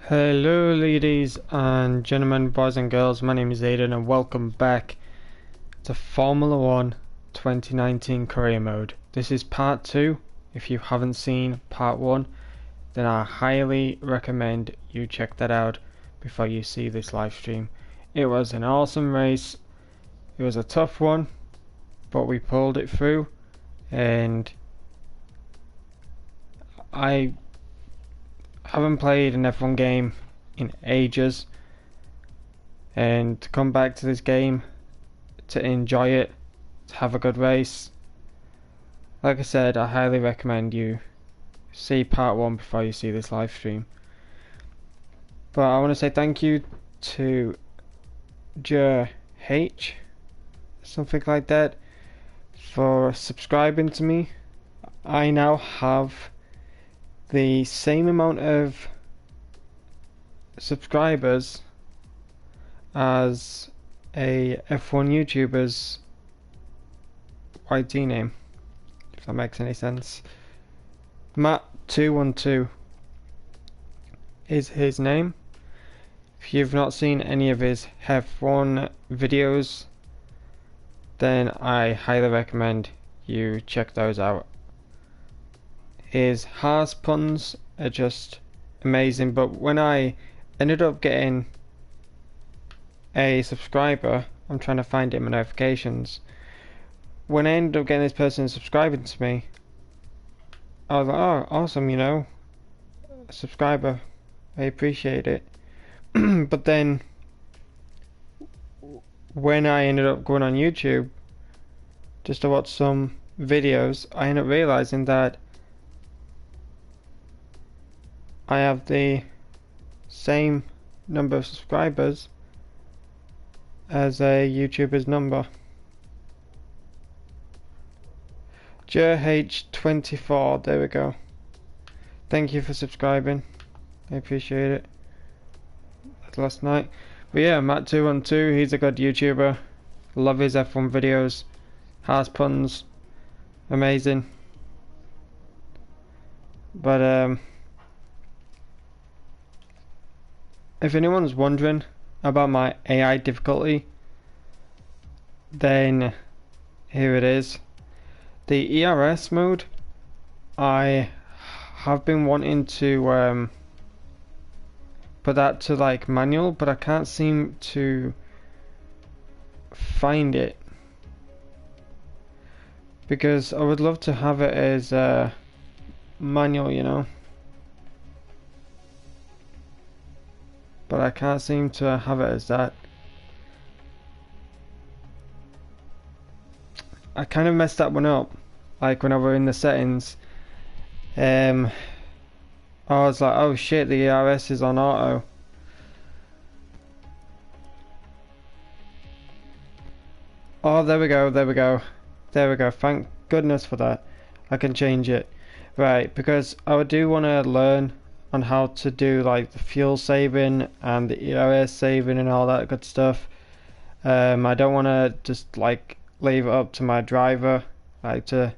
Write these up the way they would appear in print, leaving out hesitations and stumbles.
Hello ladies and gentlemen, boys and girls, my name is Aidan and welcome back to Formula 1 2019 career mode. This is part 2. If you haven't seen part 1, then I highly recommend you check that out before you see this live stream. It was an awesome race. It was a tough one, but we pulled it through, and I haven't played an F1 game in ages, and to come back to this game, to enjoy it, to have a good race, like I said, I highly recommend you see part 1 before you see this live stream. But I want to say thank you to H, something like that, for subscribing to me. I now have the same amount of subscribers as a F1 YouTuber's YT name, if that makes any sense. Matt212 is his name. If you've not seen any of his F1 videos, then I highly recommend you check those out. His Haas puns are just amazing, but when I ended up getting a subscriber, I'm trying to find it in my notifications. When I ended up getting this person subscribing to me, I was like, oh, awesome, you know, a subscriber, I appreciate it. But then, when I ended up going on YouTube, just to watch some videos, I ended up realizing that I have the same number of subscribers as a YouTuber's number. JH24, there we go. Thank you for subscribing. I appreciate it. That's last night. But yeah, Matt212, he's a good YouTuber. Love his F1 videos. Has puns. Amazing. But if anyone's wondering about my AI difficulty, then here it is. The ERS mode, I have been wanting to put that to like manual, but I can't seem to find it, because I would love to have it as manual, you know, but I can't seem to have it as that. I kind of messed that one up, like when I were in the settings. I was like, oh shit, the ERS is on auto. Oh, there we go, there we go, there we go. Thank goodness for that. I can change it. Right, because I do want to learn on how to do like the fuel saving and the ERS saving and all that good stuff. I don't want to just like leave it up to my driver, like to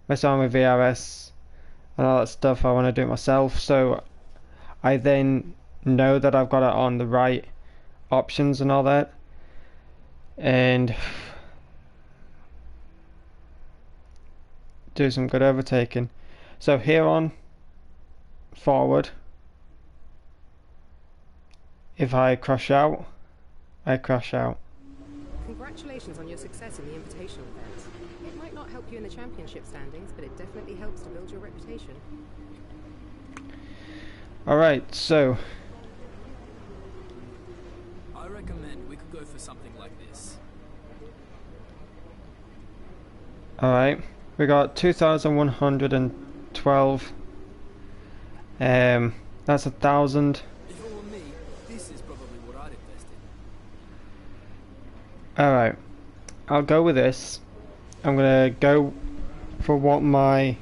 mess around with ERS and all that stuff. I want to do it myself, so I then know that I've got it on the right options and all that, and do some good overtaking. So here on forward, if I crash out, I crash out. Congratulations on your success in the invitational event. It might not help you in the championship standings, but it definitely helps to build your reputation. Alright, so I recommend we could go for something like this. alright, we got 2,112. That's 1,000. If it were me, this is probably what I'd invest in. Alright, I'll go with this. I'm gonna go for what my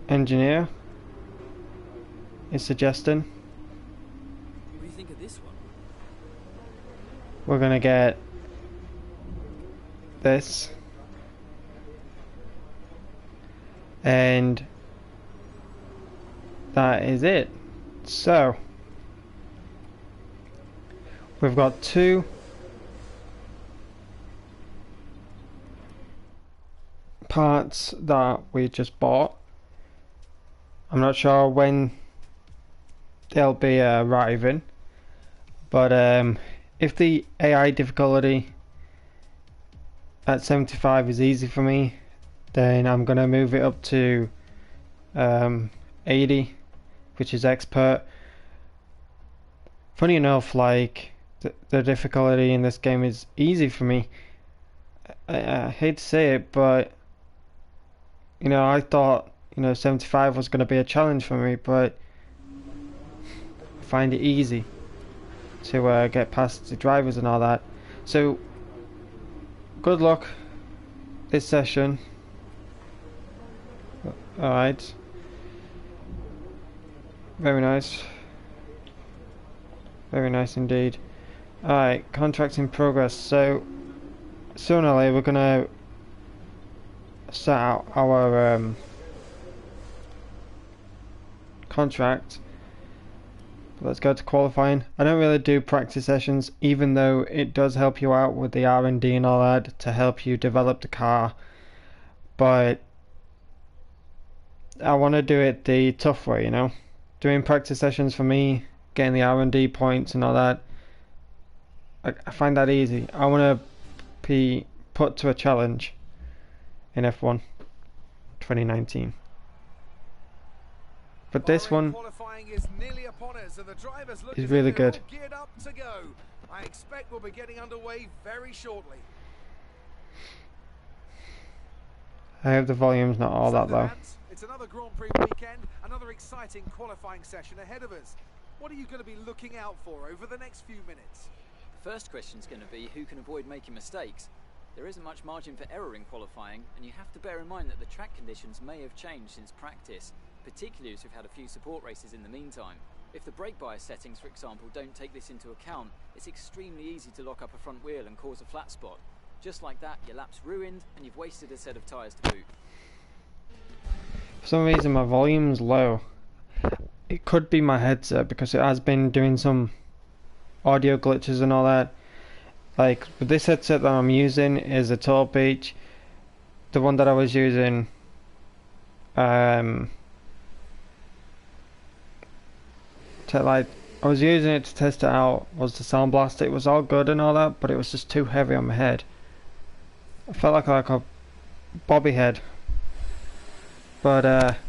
engineer is suggesting. What do you think of this one? We're gonna get this, and that is it. So we've got two parts that we just bought. I'm not sure when they'll be arriving, but if the AI difficulty at 75 is easy for me, then I'm gonna move it up to 80, which is expert. Funny enough, like the difficulty in this game is easy for me. I hate to say it, but you know, I thought, you know, 75 was going to be a challenge for me, but I find it easy to get past the drivers and all that. So good luck this session. Alright, very nice, very nice indeed. Alright, contracts in progress. So sooner or later we're gonna set out our contract. Let's go to qualifying. I don't really do practice sessions, even though it does help you out with the R&D and all that to help you develop the car, but I want to do it the tough way, you know. Doing practice sessions for me, getting the R&D points and all that, I find that easy. I want to be put to a challenge in F1 2019. But this one is really good. I expect we'll be getting underway very shortly. I hope the volume's not all that low. It's another Grand Prix weekend, another exciting qualifying session ahead of us. What are you going to be looking out for over the next few minutes? The first question's going to be who can avoid making mistakes. There isn't much margin for error in qualifying, and you have to bear in mind that the track conditions may have changed since practice, particularly as we've had a few support races in the meantime. If the brake bias settings, for example, don't take this into account, it's extremely easy to lock up a front wheel and cause a flat spot. Just like that, your lap's ruined, and you've wasted a set of tyres to boot. For some reason my volume's low. It could be my headset because it has been doing some audio glitches and all that. Like with this headset that I'm using is a Tour Beach. The one that I was using I was using it to test it out was the Sound Blaster. It was all good and all that, but it was just too heavy on my head. I felt like a bobby head. But if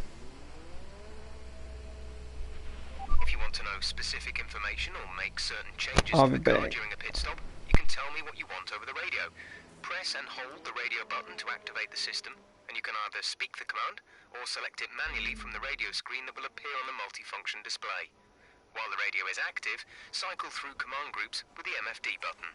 you want to know specific information or make certain changes to the car during a pit stop, you can tell me what you want over the radio. Press and hold the radio button to activate the system, and you can either speak the command or select it manually from the radio screen that will appear on the multifunction display. While the radio is active, cycle through command groups with the MFD button.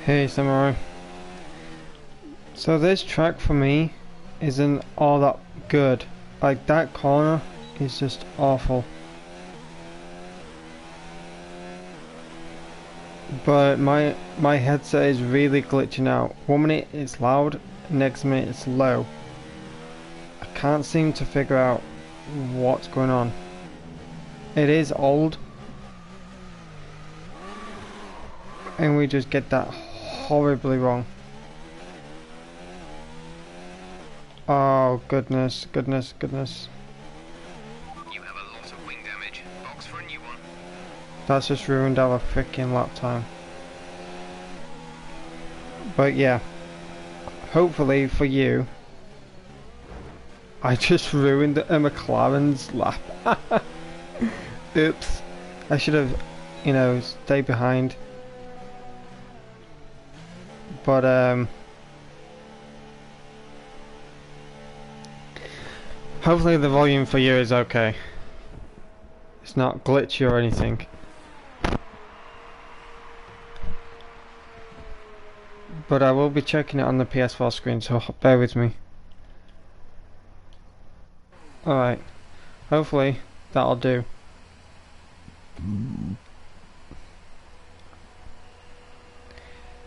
hey Samurai. So this track for me isn't all that good. Like that corner is just awful. but my headset is really glitching out. 1 minute it's loud, next minute it's low. I can't seem to figure out what's going on. It is old, and we just get that horribly wrong. Oh goodness, goodness, goodness. You have a lot of wing damage. Box for a new one. That's just ruined our freaking lap time. But yeah, hopefully for you, I just ruined a McLaren's lap. Oops. I should have, you know, stayed behind. But hopefully the volume for you is okay. It's not glitchy or anything. But I will be checking it on the PS4 screen, so bear with me. Alright. Hopefully that'll do.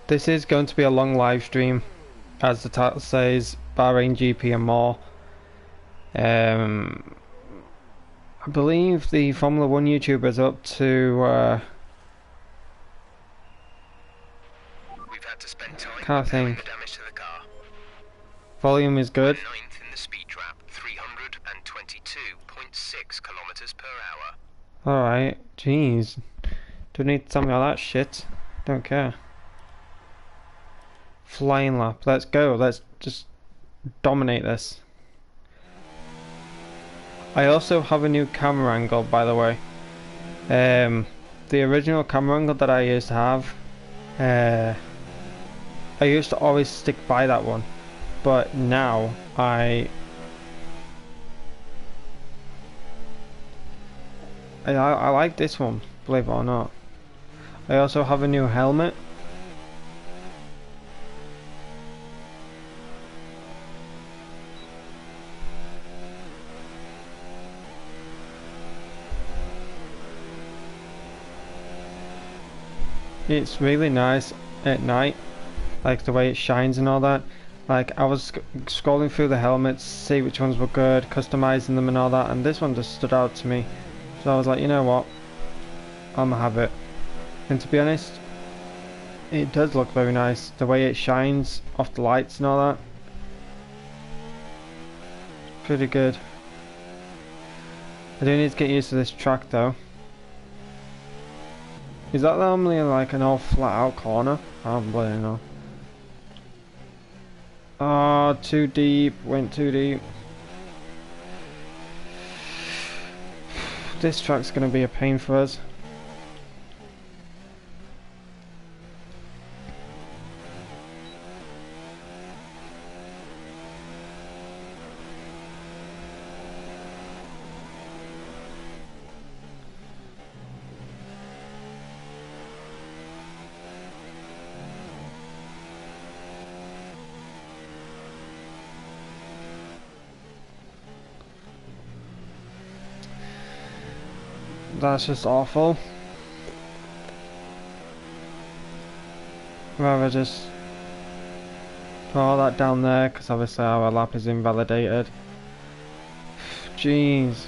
This is going to be a long live stream, as the title says, Bahrain GP and more. I believe the Formula 1 YouTuber is up to We've had to spend time can't repairing think. the damage to the car. Volume is good. Ninth in the speed trap, 322.6 kilometers per hour. Alright, jeez. Don't need to tell me all that shit. Don't care. Flying lap, let's go. Let's just dominate this. I also have a new camera angle, by the way. The original camera angle that I used to have, I used to always stick by that one, but now I like this one, believe it or not. I also have a new helmet. It's really nice at night, like the way it shines and all that. Like I was scrolling through the helmets, see which ones were good, customizing them and all that, and this one just stood out to me. So I was like, you know what, I'm gonna have it. And to be honest, it does look very nice, the way it shines off the lights and all that. Pretty good. I do need to get used to this track though. Is that normally like an all flat out corner? I don't really know. Ah, too deep, went too deep. This track's gonna be a pain for us. That's just awful. Rather just put all that down there, because obviously our lap is invalidated. Jeez.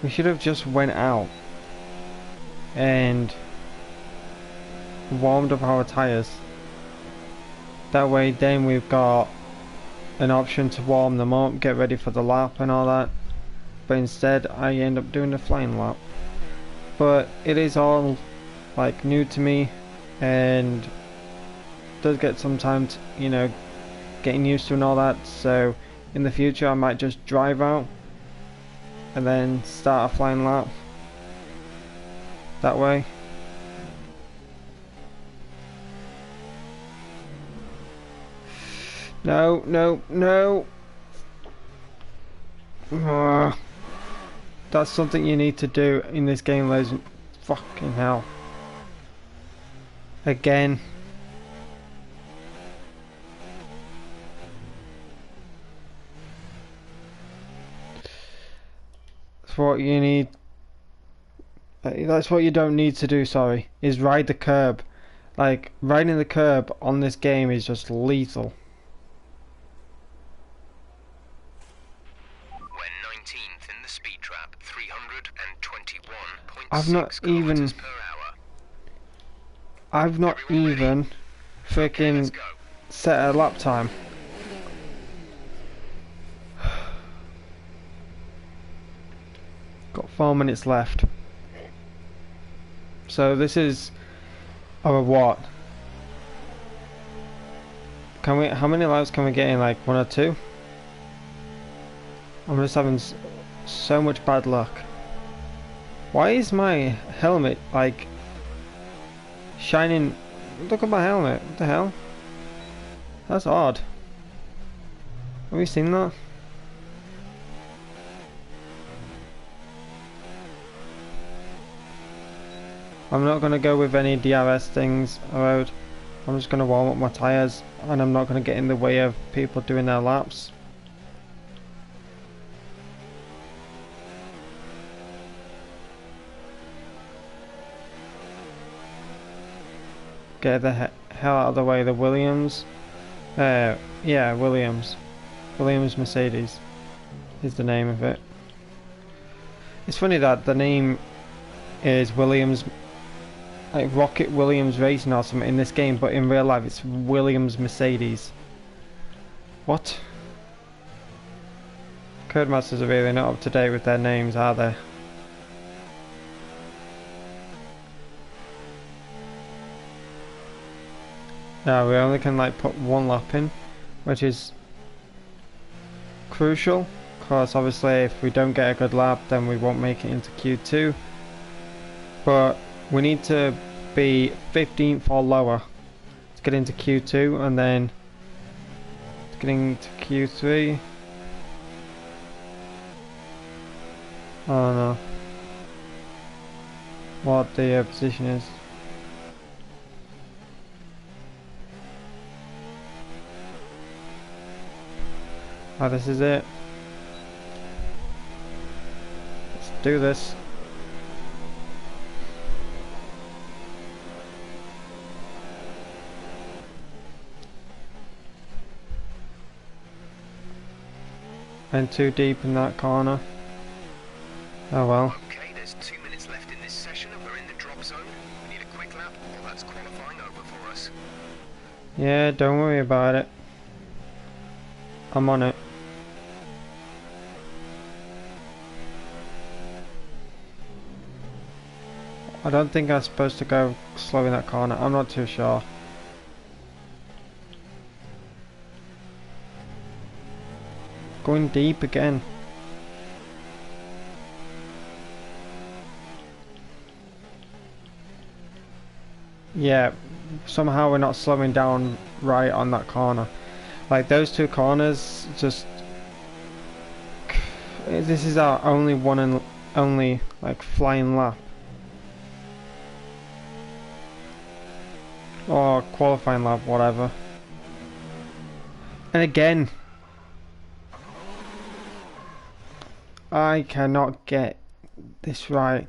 We should have just went out and warmed up our tyres. That way then we've got an option to warm them up, get ready for the lap and all that. But instead I end up doing the flying lap. But it is all like new to me, and does get some time to, you know, getting used to and all that. So in the future I might just drive out and then start a flying lap that way. No, no, no. That's something you need to do in this game, ladies. Fucking hell. Again. That's what you need. That's what you don't need to do, sorry, is ride the curb. Like, riding the curb on this game is just lethal. We're 19th in the speed trap, 321.6 I've not even... kilometers per hour. I've not even freaking set a lap time. Got 4 minutes left. So this is our what? Can we? How many laps can we get in? Like 1 or 2? I'm just having so much bad luck. Why is my helmet like shining? Look at my helmet. What the hell? That's odd. Have you seen that? I'm not going to go with any DRS things around. I'm just going to warm up my tyres, and I'm not going to get in the way of people doing their laps. Get the hell out of the way, the Williams. Yeah, Williams. Williams Mercedes is the name of it. It's funny that the name is Williams, like Rocket Williams Racing or something in this game, but in real life it's Williams Mercedes. What? Codemasters are really not up to date with their names, are they? No, we only can like put 1 lap in, which is crucial, because obviously if we don't get a good lap then we won't make it into Q2. But we need to be 15th or lower to get into Q2, and then getting to Q3. I don't know what the position is. Oh, this is it. Let's do this. Went too deep in that corner. Oh well. Okay, there's 2 minutes left in this session and we're in the drop zone. We need a quick lap or that's qualifying over for us. Yeah, don't worry about it. I'm on it. I don't think I'm supposed to go slow in that corner. I'm not too sure. Going deep again. Yeah, somehow we're not slowing down right on that corner. Like those 2 corners, just this is our only one and only like flying lap. Or qualifying lap, whatever. And again, I cannot get this right.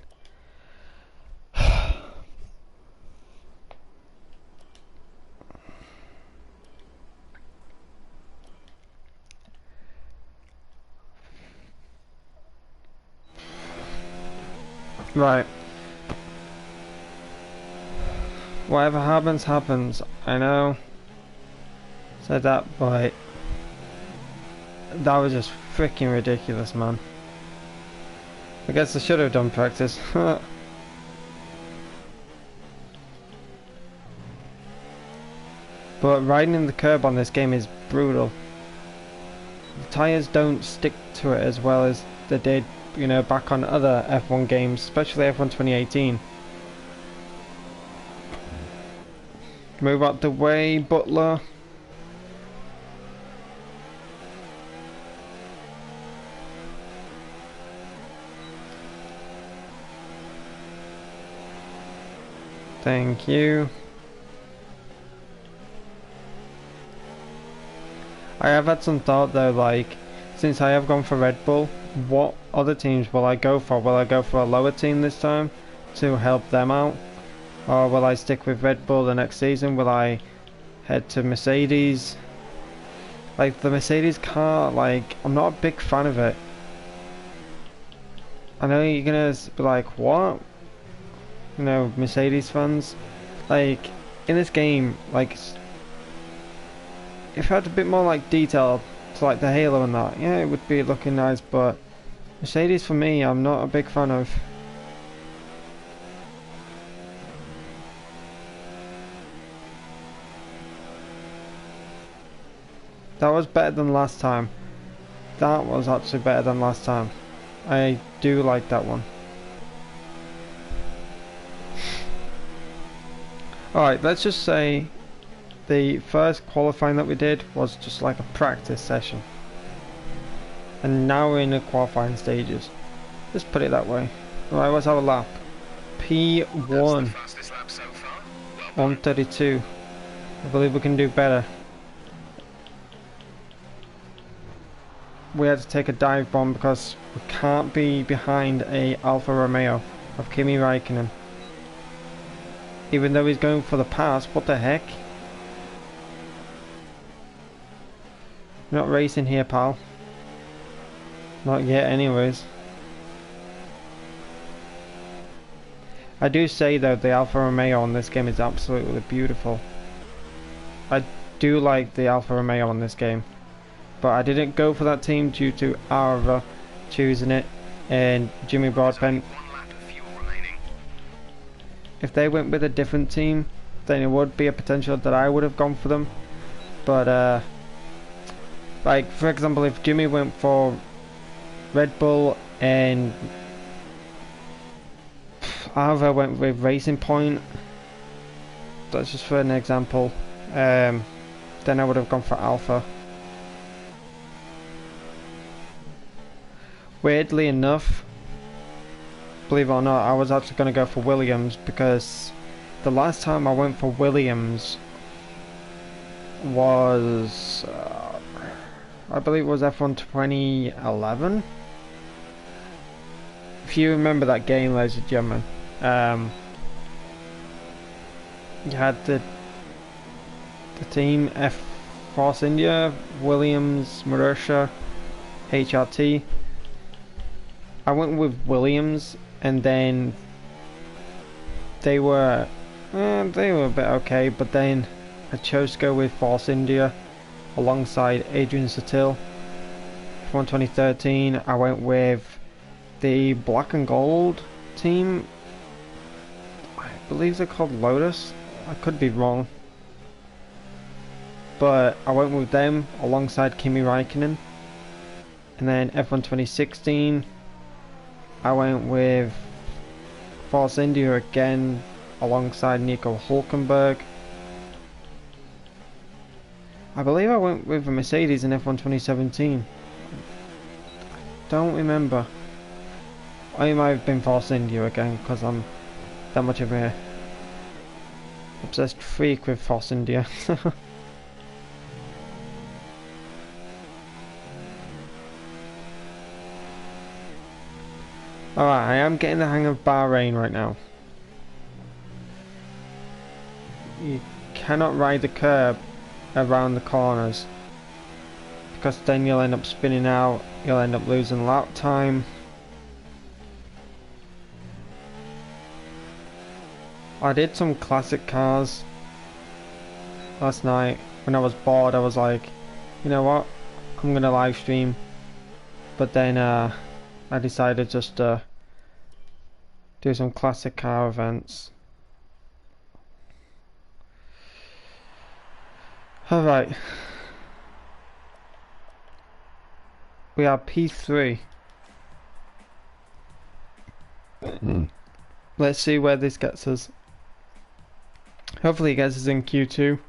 Right. Whatever happens, happens. I know. Said that, but that was just freaking ridiculous, man. I guess I should have done practice. But riding in the curb on this game is brutal. The tyres don't stick to it as well as they did, you know, back on other F1 games, especially F1 2018. Move out the way, Butler. Thank you. I have had some thought though, like, since I have gone for Red Bull, what other teams will I go for? Will I go for a lower team this time to help them out? Or will I stick with Red Bull the next season? Will I head to Mercedes? Like, the Mercedes car, like, I'm not a big fan of it. I know you're gonna be like, what? You know, Mercedes fans? Like, in this game, like, if it had a bit more, like, detail to, like, the halo and that, yeah, it would be looking nice, but Mercedes, for me, I'm not a big fan of. That was better than last time. That was actually better than last time. I do like that one. Alright, let's just say the first qualifying that we did was just like a practice session. And now we're in the qualifying stages. Just put it that way. Alright, what's our lap? P1. 132. I believe we can do better. We had to take a dive bomb because we can't be behind a Alfa Romeo of Kimi Raikkonen. Even though he's going for the pass, what the heck? You're not racing here, pal. Not yet anyways. I do say though, the Alfa Romeo on this game is absolutely beautiful. I do like the Alfa Romeo on this game. But I didn't go for that team due to Arva choosing it and Jimmy Broadbent. If they went with a different team, then it would be a potential that I would have gone for them. But like for example, if Jimmy went for Red Bull and Arva went with Racing Point, that's just for an example, then I would have gone for Alpha. Weirdly enough, believe it or not, I was actually going to go for Williams because the last time I went for Williams was, I believe it was F1 2011. If you remember that game, ladies and gentlemen, you had the team F Force India, Williams, Marussia, HRT. I went with Williams, and then they were a bit okay, but then I chose to go with Force India alongside Adrian Sutil. From 2013, I went with the Black and Gold team. I believe they're called Lotus. I could be wrong, but I went with them alongside Kimi Raikkonen. And then F1 2016. I went with Force India again alongside Nico Hulkenberg. I believe I went with a Mercedes in F1 2017. Don't remember. I might have been Force India again because I'm that much of a obsessed freak with Force India. Alright, I am getting the hang of Bahrain right now. You cannot ride the curb around the corners, because then you'll end up spinning out, you'll end up losing lap time. I did some classic cars last night. When I was bored, I was like, you know what, I'm gonna live stream. But then I decided just to do some classic car events. Alright. We are P3. Let's see where this gets us. Hopefully it gets us in Q2.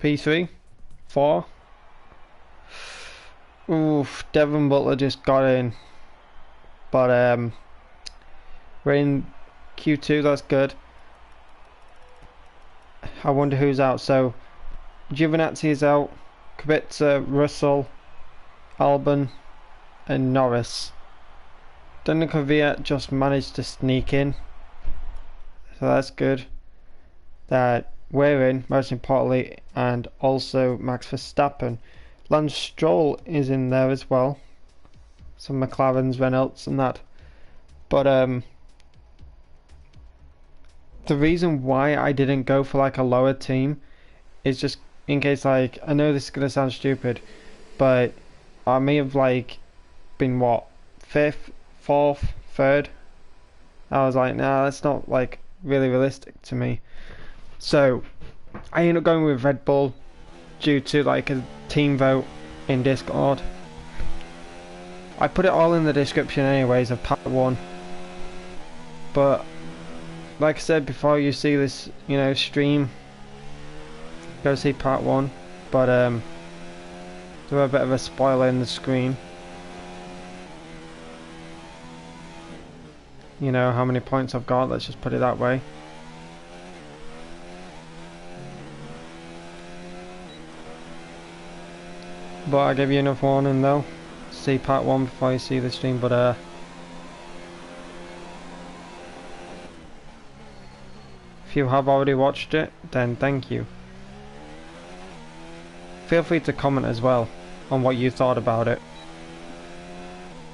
P3, 4. Oof, Devon Butler just got in. But we're in Q2, that's good. I wonder who's out. So Giovinazzi is out, Kubica, Russell, Albon and Norris. Kvyat just managed to sneak in, so that's good. That we're in, most importantly, and also Max Verstappen. Lance Stroll is in there as well. Some McLarens, Renaults and that. But the reason why I didn't go for like a lower team is just in case, like, I know this is gonna sound stupid, but I may have like been what, 5th, 4th, 3rd. I was like, nah, that's not like really realistic to me. So I ended up going with Red Bull due to like a team vote in Discord. I put it all in the description anyways of part 1. But like I said, before you see this, you know, stream, go see part 1. But do a bit of a spoiler in the screen. You know how many points I've got, let's just put it that way. But I'll give you enough warning though. See part 1 before you see the stream, but if you have already watched it, then thank you. Feel free to comment as well on what you thought about it.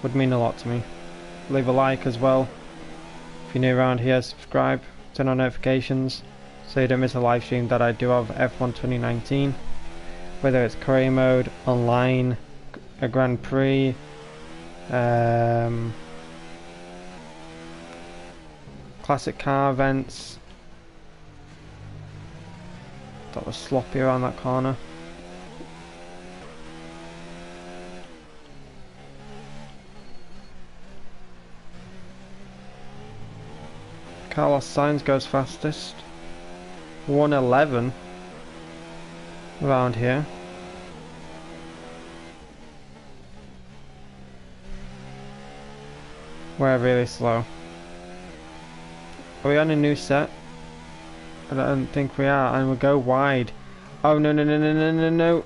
Would mean a lot to me. Leave a like as well. If you're new around here, subscribe, turn on notifications so you don't miss a live stream that I do of F1 2019. Whether it's career mode, online, a Grand Prix, classic car events. That was sloppy around that corner. Carlos Sainz goes fastest. 111 around here. We're really slow. Are we on a new set? I don't think we are, and we'll go wide. Oh no no no no no no no.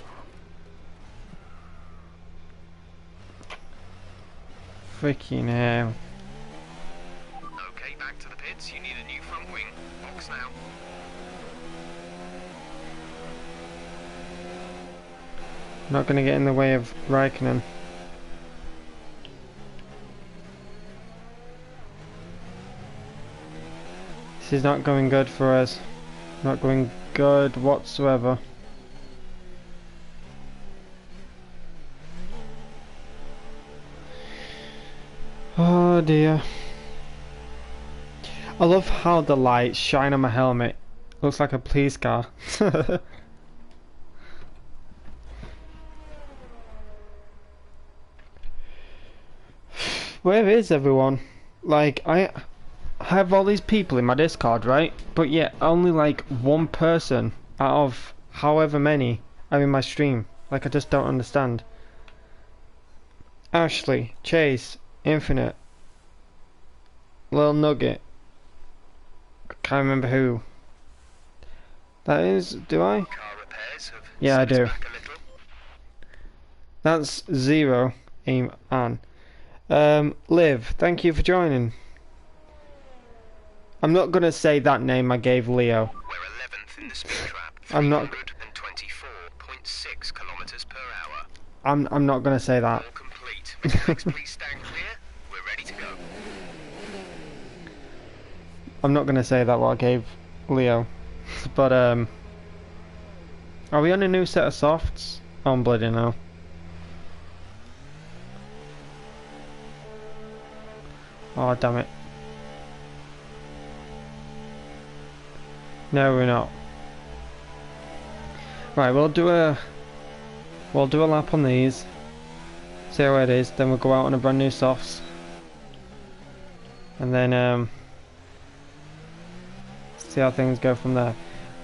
Freaking hell. Okay, back to the pits. You need a new front wing. Box now. Not gonna get in the way of Raikkonen. This is not going good for us. Not going good whatsoever. Oh dear. I love how the lights shine on my helmet. Looks like a police car. Where is everyone? Like, I have all these people in my Discord, right? But yet only like one person out of however many are in my stream. Like, I just don't understand. Ashley, Chase, Infinite, Lil Nugget. Can't remember who that is. Do I? Yeah, I do. That's Zero Aim An. Liv, thank you for joining. I'm not gonna say that name I gave Leo. We're 11th in the speed trap. I'm not. 324.6 kilometers per hour. I'm not gonna say that. All complete. Mechanics, please stand clear. We're ready to go. I'm not gonna say that what I gave Leo. But are we on a new set of softs? Oh, I'm bloody no. Oh damn it. No, we're not. Right, we'll do a lap on these. See how it is. Then we'll go out on a brand new softs. And then see how things go from there.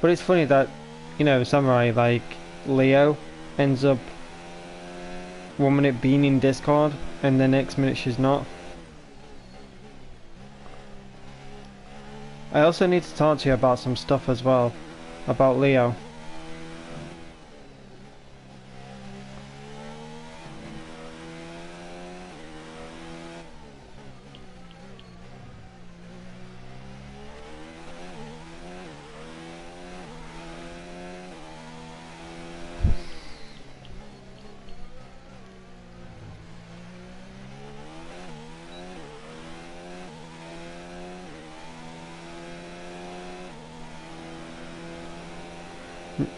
But it's funny that, you know, Samurai, like Leo ends up 1 minute being in Discord and the next minute she's not. I also need to talk to you about some stuff as well, about Leo.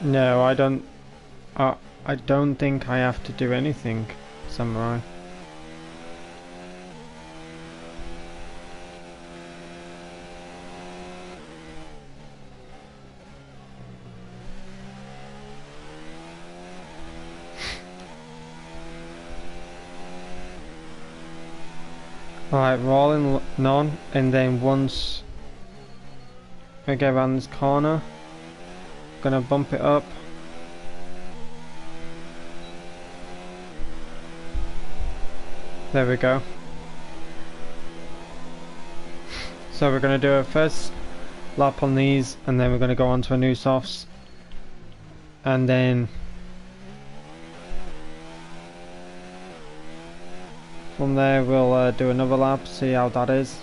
No, I don't. I don't think I have to do anything, Samurai. Alright, rolling none, and then once I get around this corner, gonna bump it up. There we go. So we're gonna do a first lap on these, and then we're gonna go on to a new softs, and then from there we'll do another lap, see how that is.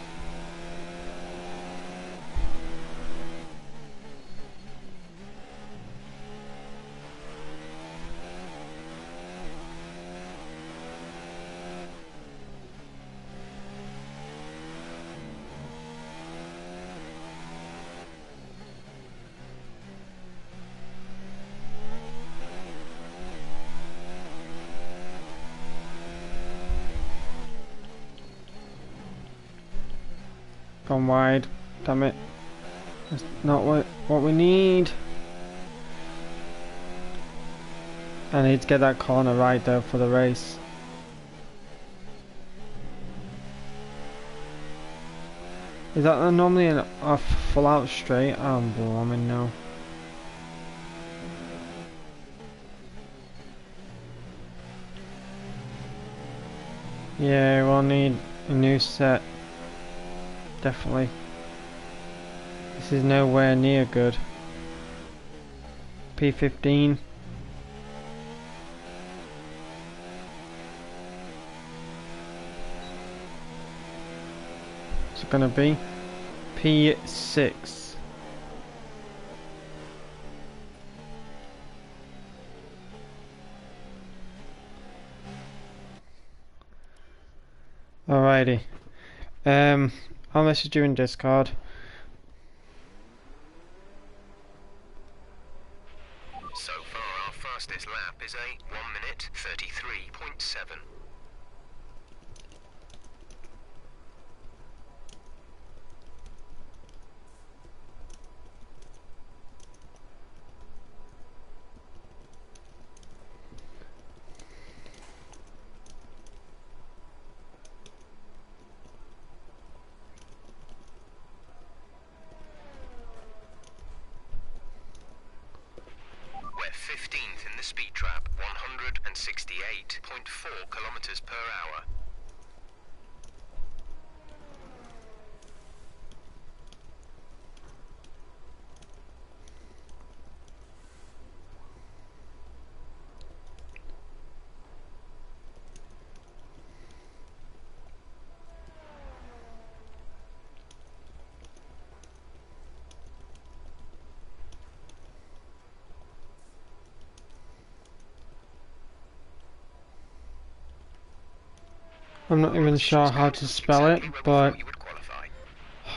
Gone wide, damn it. That's not what we need. I need to get that corner right though for the race. Is that normally a full out straight? I'm blooming no. Yeah, we'll need a new set. Definitely. This is nowhere near good. P15. What's it gonna be? P6. Alrighty. I'll message you in Discord. So far, our fastest lap is a 1 minute 33.7. We're 15th in the speed trap, 168.4 kilometers per hour. I'm not even sure how to spell it, but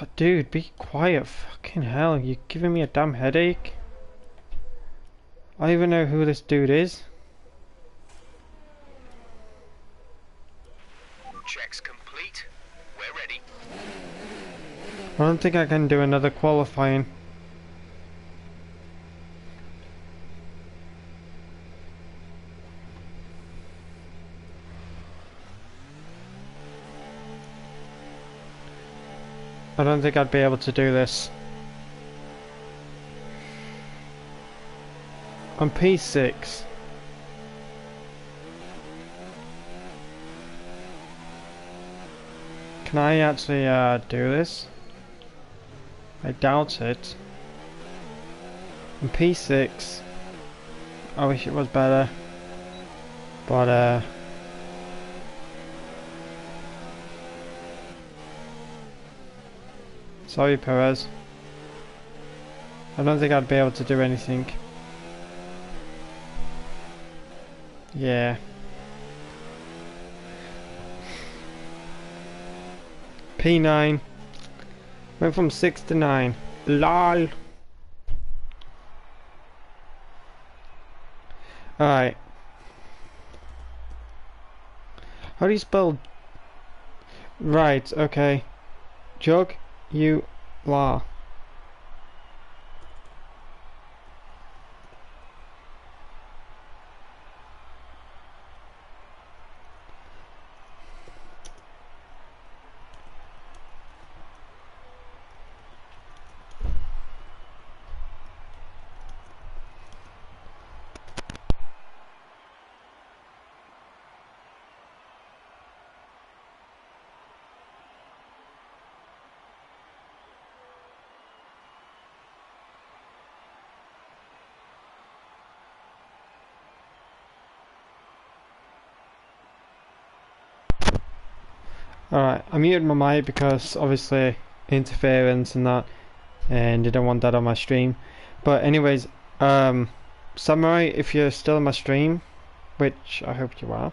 oh, dude, be quiet. Fucking hell, you're giving me a damn headache. I don't even know who this dude is. Checks complete. We're ready. I don't think I can do another qualifying. I don't think I'd be able to do this. I'm P6. Can I actually do this? I doubt it. I'm P6. I wish it was better. But sorry, Perez. I don't think I'd be able to do anything. Yeah. P9. Went from 6 to 9. LOL. Alright. How do you spell... Right, okay. Jug, you, la. Alright, I muted my mic because obviously interference and that, and I don't want that on my stream. But anyways, Samurai, if you're still on my stream, which I hope you are,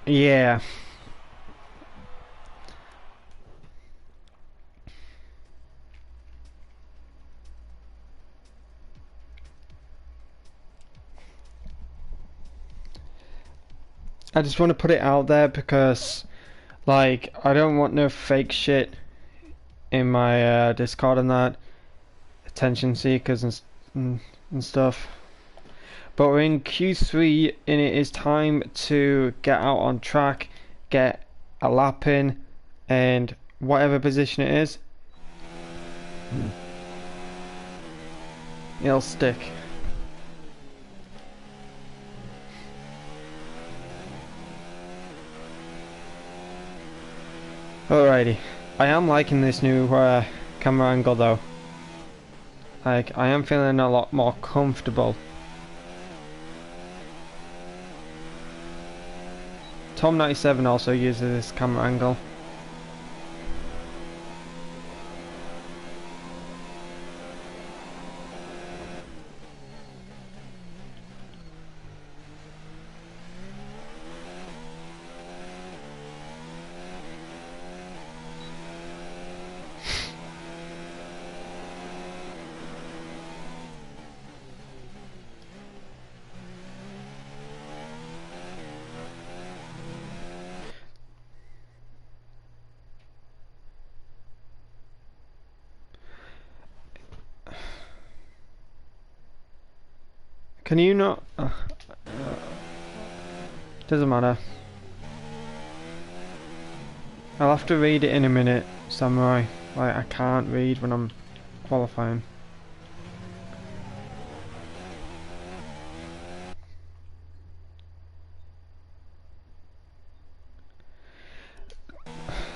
yeah. I just want to put it out there because, like, I don't want no fake shit in my Discord and that, attention seekers and stuff. But we're in Q3 and it is time to get out on track, get a lap in, and whatever position it is, it'll stick. Alrighty, I am liking this new camera angle though. Like, I am feeling a lot more comfortable. Tom97 also uses this camera angle. Can you not? Doesn't matter. I'll have to read it in a minute, Samurai. Like, I can't read when I'm qualifying.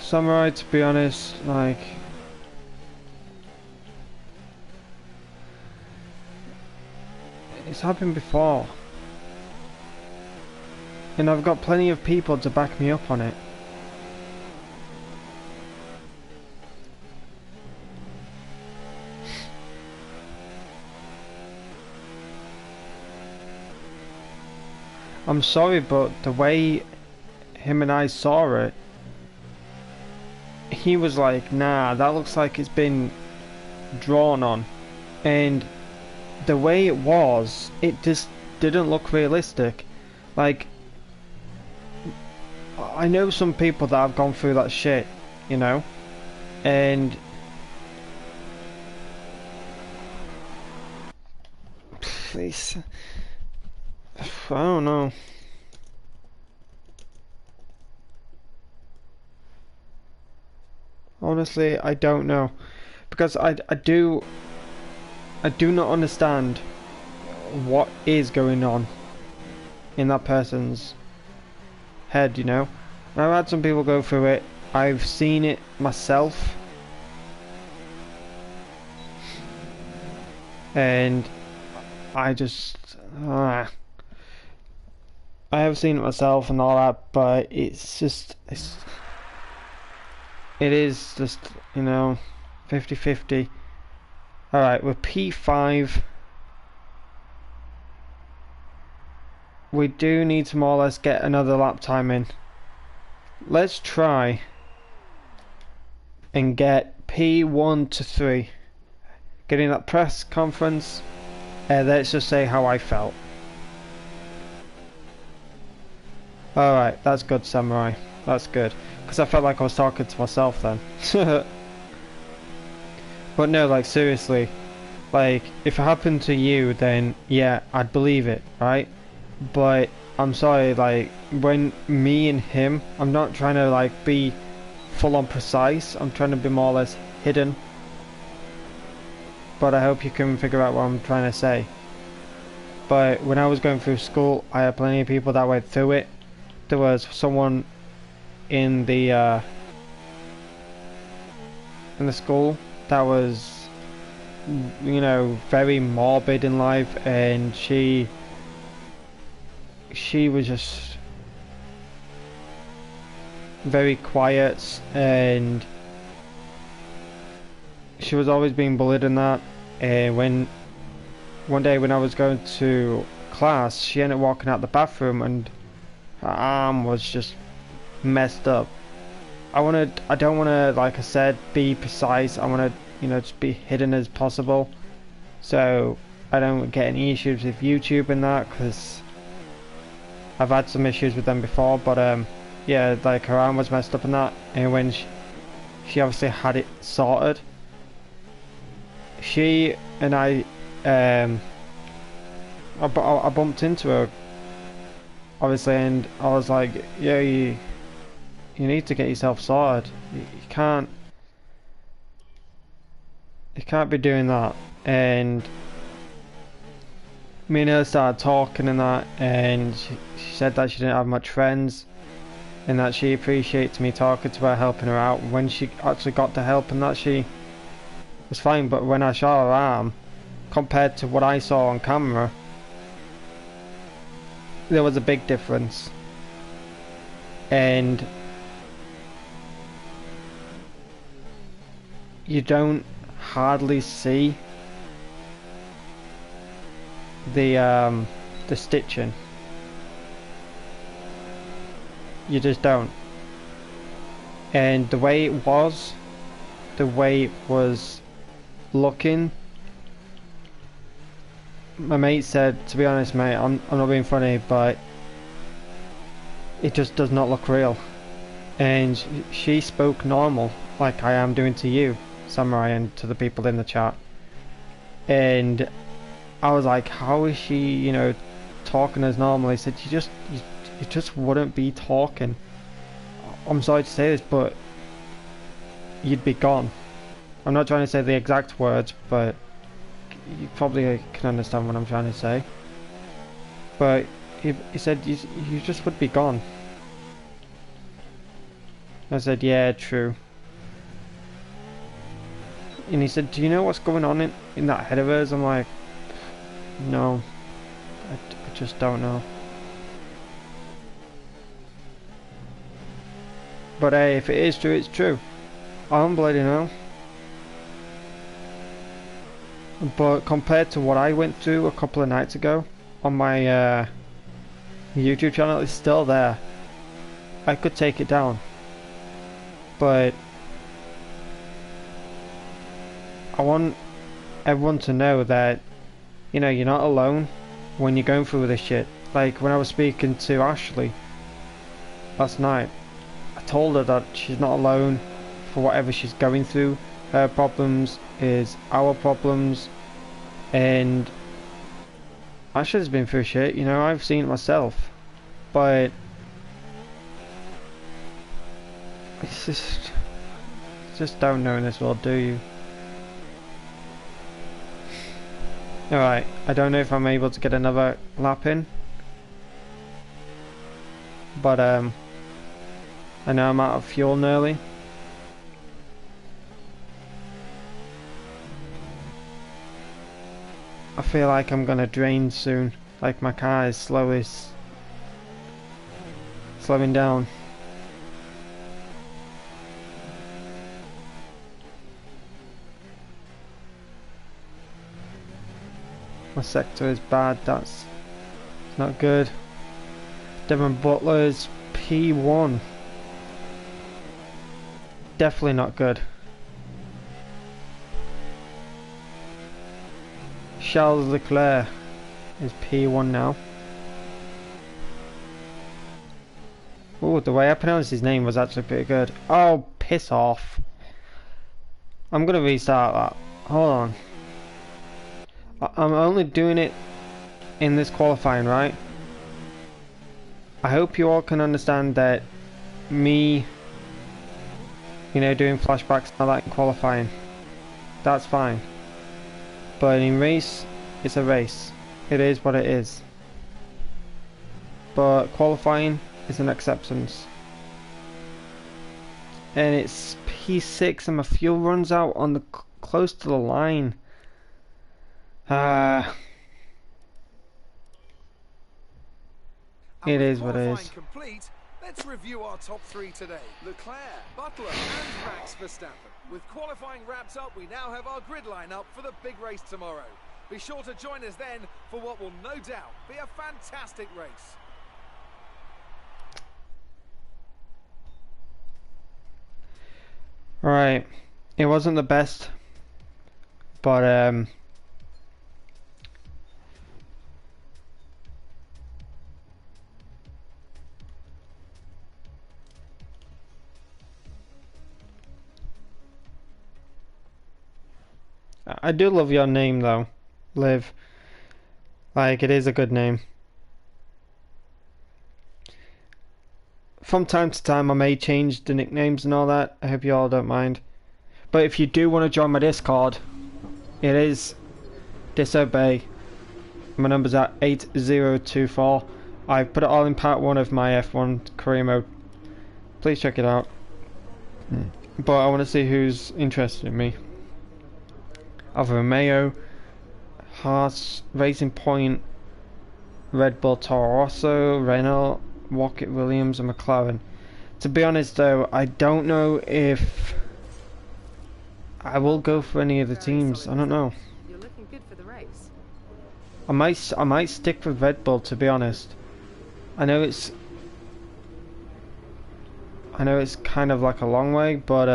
Samurai, to be honest, like... It's happened before. And I've got plenty of people to back me up on it. I'm sorry, but the way him and I saw it, he was like, nah, that looks like it's been drawn on. And the way it was, it just didn't look realistic. Like, I know some people that have gone through that shit, you know, and please, I don't know. Honestly, I don't know, because I do not understand what is going on in that person's head, you know. And I've had some people go through it. I've seen it myself, and I just I have seen it myself and all that, but it's just it is just, you know, 50-50. Alright, we're P5. We do need to more or less get another lap time in. Let's try and get P1 to 3. getting that press conference, let's just say how I felt. Alright, that's good, Samurai. That's good. Because I felt like I was talking to myself then. But no, like, seriously. Like, if it happened to you, then, yeah, I'd believe it, right? But, I'm sorry, like, when me and him, I'm not trying to, like, be full-on precise. I'm trying to be more or less hidden. But I hope you can figure out what I'm trying to say. But when I was going through school, I had plenty of people that went through it. There was someone in the school that was, you know, very morbid in life, and she was just very quiet, and she was always being bullied in that. And when one day when I was going to class, she ended up walking out the bathroom and her arm was just messed up. I don't want to, like I said, be precise. I want to, you know, just be hidden as possible, so I don't get any issues with YouTube and that, because I've had some issues with them before. But yeah, like her arm was messed up and that, and when she obviously had it sorted, she and I bumped into her, obviously, and I was like, yeah, you need to get yourself sorted. You can't be doing that. And me and her started talking and that, and she said that she didn't have much friends, and that she appreciates me talking to her, helping her out. When she actually got to help and that, she was fine. But when I saw her arm, compared to what I saw on camera, there was a big difference. And you don't hardly see the stitching. You just don't. And the way it was looking, my mate said, to be honest, mate, I'm not being funny, but it just does not look real. And she spoke normal, like I am doing to you, Samurai, and to the people in the chat. And I was like, how is she, you know, talking as normal? He said, you just wouldn't be talking. I'm sorry to say this, but you'd be gone. I'm not trying to say the exact words, but you probably can understand what I'm trying to say. But he said, you just would be gone. I said, yeah, true. And he said, do you know what's going on in that head of hers? I'm like, no, I just don't know. But hey, if it is true, it's true. I don't bloody know. But compared to what I went through a couple of nights ago on my YouTube channel, it's still there. I could take it down. But I want everyone to know that, you know, you're not alone when you're going through this shit. Like when I was speaking to Ashley last night, I told her that she's not alone for whatever she's going through. Her problems is our problems, and Ashley's been through shit, you know, I've seen it myself. But it's just don't know in this world, do you? Alright, I don't know if I'm able to get another lap in, but I know I'm out of fuel nearly. I feel like I'm gonna drain soon, like my car is slowing down. My sector is bad, that's not good. Devon Butler's P1. Definitely not good. Charles Leclerc is P1 now. Oh, the way I pronounced his name was actually pretty good. Oh, piss off. I'm gonna restart that. Hold on. I'm only doing it in this qualifying, right? I hope you all can understand that me, you know, doing flashbacks and all that in qualifying, that's fine. But in race, it's a race. It is what it is. But qualifying is an acceptance. And it's P6 and my fuel runs out on the close to the line. It is what it is. Complete, let's review our top three today. Leclerc, Butler and Max Verstappen. With qualifying wrapped up, we now have our grid lineup for the big race tomorrow. Be sure to join us then for what will no doubt be a fantastic race. Right, it wasn't the best, but I do love your name though, Liv. Like, it is a good name. From time to time I may change the nicknames and all that. I hope you all don't mind. But if you do want to join my Discord, it is Disobey. My number's at 8024. I've put it all in part 1 of my F1 career mode. Please check it out. But I want to see who's interested in me. Alfa Romeo, Haas, Racing Point, Red Bull Toro Rosso, Renault, Rocket Williams and McLaren. To be honest though, I don't know if I will go for any of the teams. I don't know. You're looking good for the race. I might stick with Red Bull, to be honest. I know it's kind of like a long way, but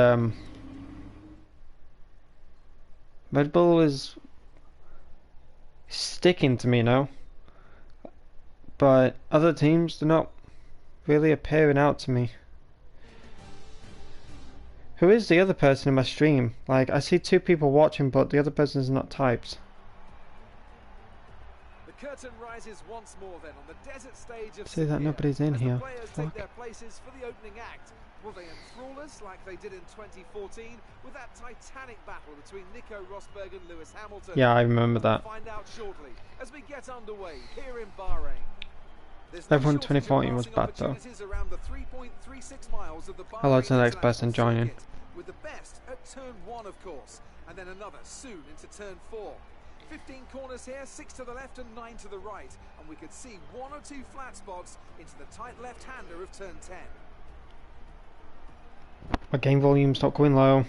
Red Bull is sticking to me now. But other teams, they're not really appearing out to me. Who is the other person in my stream? Like, I see 2 people watching, but the other person is not typed. The curtain rises once more then on the desert stage of See that nobody's in here. Players take their places for the opening act. Will they enthrall us like they did in 2014 with that titanic battle between Nico Rosberg and Lewis Hamilton? Yeah, I remember that. We'll find out shortly as we get underway here in Bahrain. Everyone 2014 was bad though. Hello to the next person joining. With the best at turn 1 of course, and then another soon into turn 4. 15 corners here, 6 to the left and 9 to the right, and we could see 1 or 2 flat spots into the tight left-hander of turn 10. My game volume's not going low.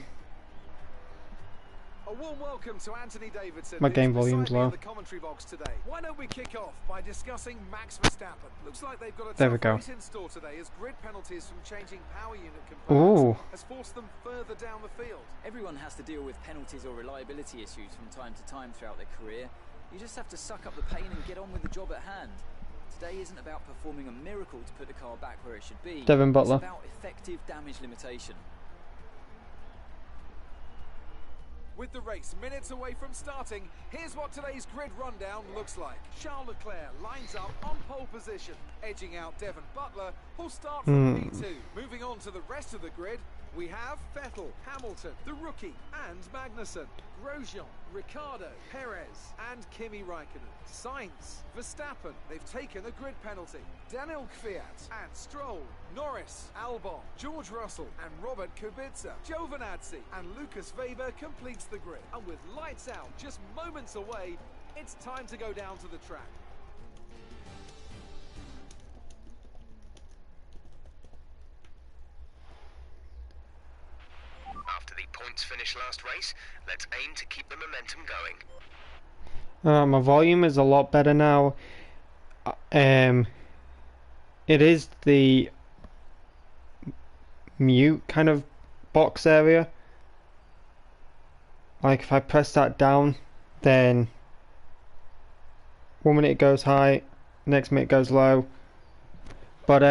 A warm welcome to Anthony Davidson. My game volume's low. The commentary box today. Why don't we kick off by discussing Max Verstappen? Looks like they've got a there we tough go. race in store today as grid penalties from changing power unit components has forced them further down the field. Everyone has to deal with penalties or reliability issues from time to time throughout their career. You just have to suck up the pain and get on with the job at hand. Today isn't about performing a miracle to put the car back where it should be. Devin Butler. It's about effective damage limitation. With the race minutes away from starting, here's what today's grid rundown looks like. Charles Leclerc lines up on pole position, edging out Devin Butler, who'll start from P2. Moving on to the rest of the grid, we have Vettel, Hamilton, the rookie, and Magnussen, Grosjean, Ricciardo, Perez, and Kimi Raikkonen. Sainz, Verstappen, they've taken a grid penalty. Daniel Kvyat and Stroll, Norris, Albon, George Russell, and Robert Kubica. Giovinazzi and Lucas Weber completes the grid. And with lights out just moments away, it's time to go down to the track. After the points finish last race, let's aim to keep the momentum going. My volume is a lot better now. It is the mute kind of box area. Like if I press that down, then 1 minute it goes high, next minute it goes low. But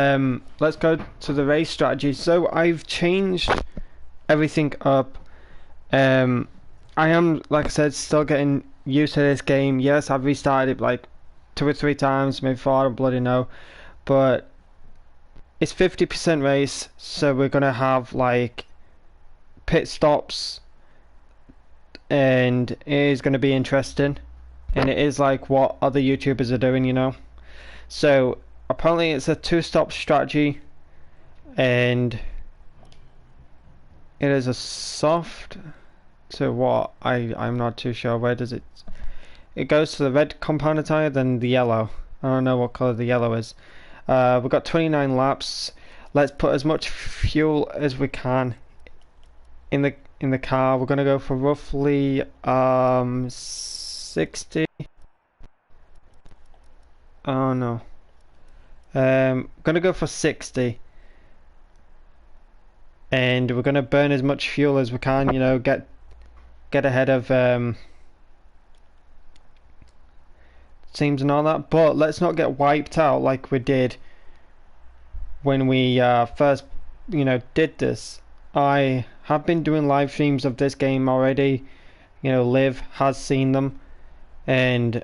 let's go to the race strategy. So I've changed everything up. I am, like I said, still getting used to this game. Yes, I've restarted it like 2 or 3 times, maybe 4, I don't bloody know. But it's 50% race, so we're gonna have like pit stops, and it is gonna be interesting. And it is like what other YouTubers are doing, you know. So apparently it's a 2-stop strategy, and it is a soft to what I'm not too sure. Where does it goes to the red compound tire, then the yellow. I don't know what color the yellow is. We've got 29 laps. Let's put as much fuel as we can in the car. We're gonna go for roughly 60. Oh no. Gonna go for 60, and we're gonna burn as much fuel as we can. You know, get ahead of teams and all that. But let's not get wiped out like we did when we first, you know, did this. I have been doing live streams of this game already. You know, Liv has seen them, and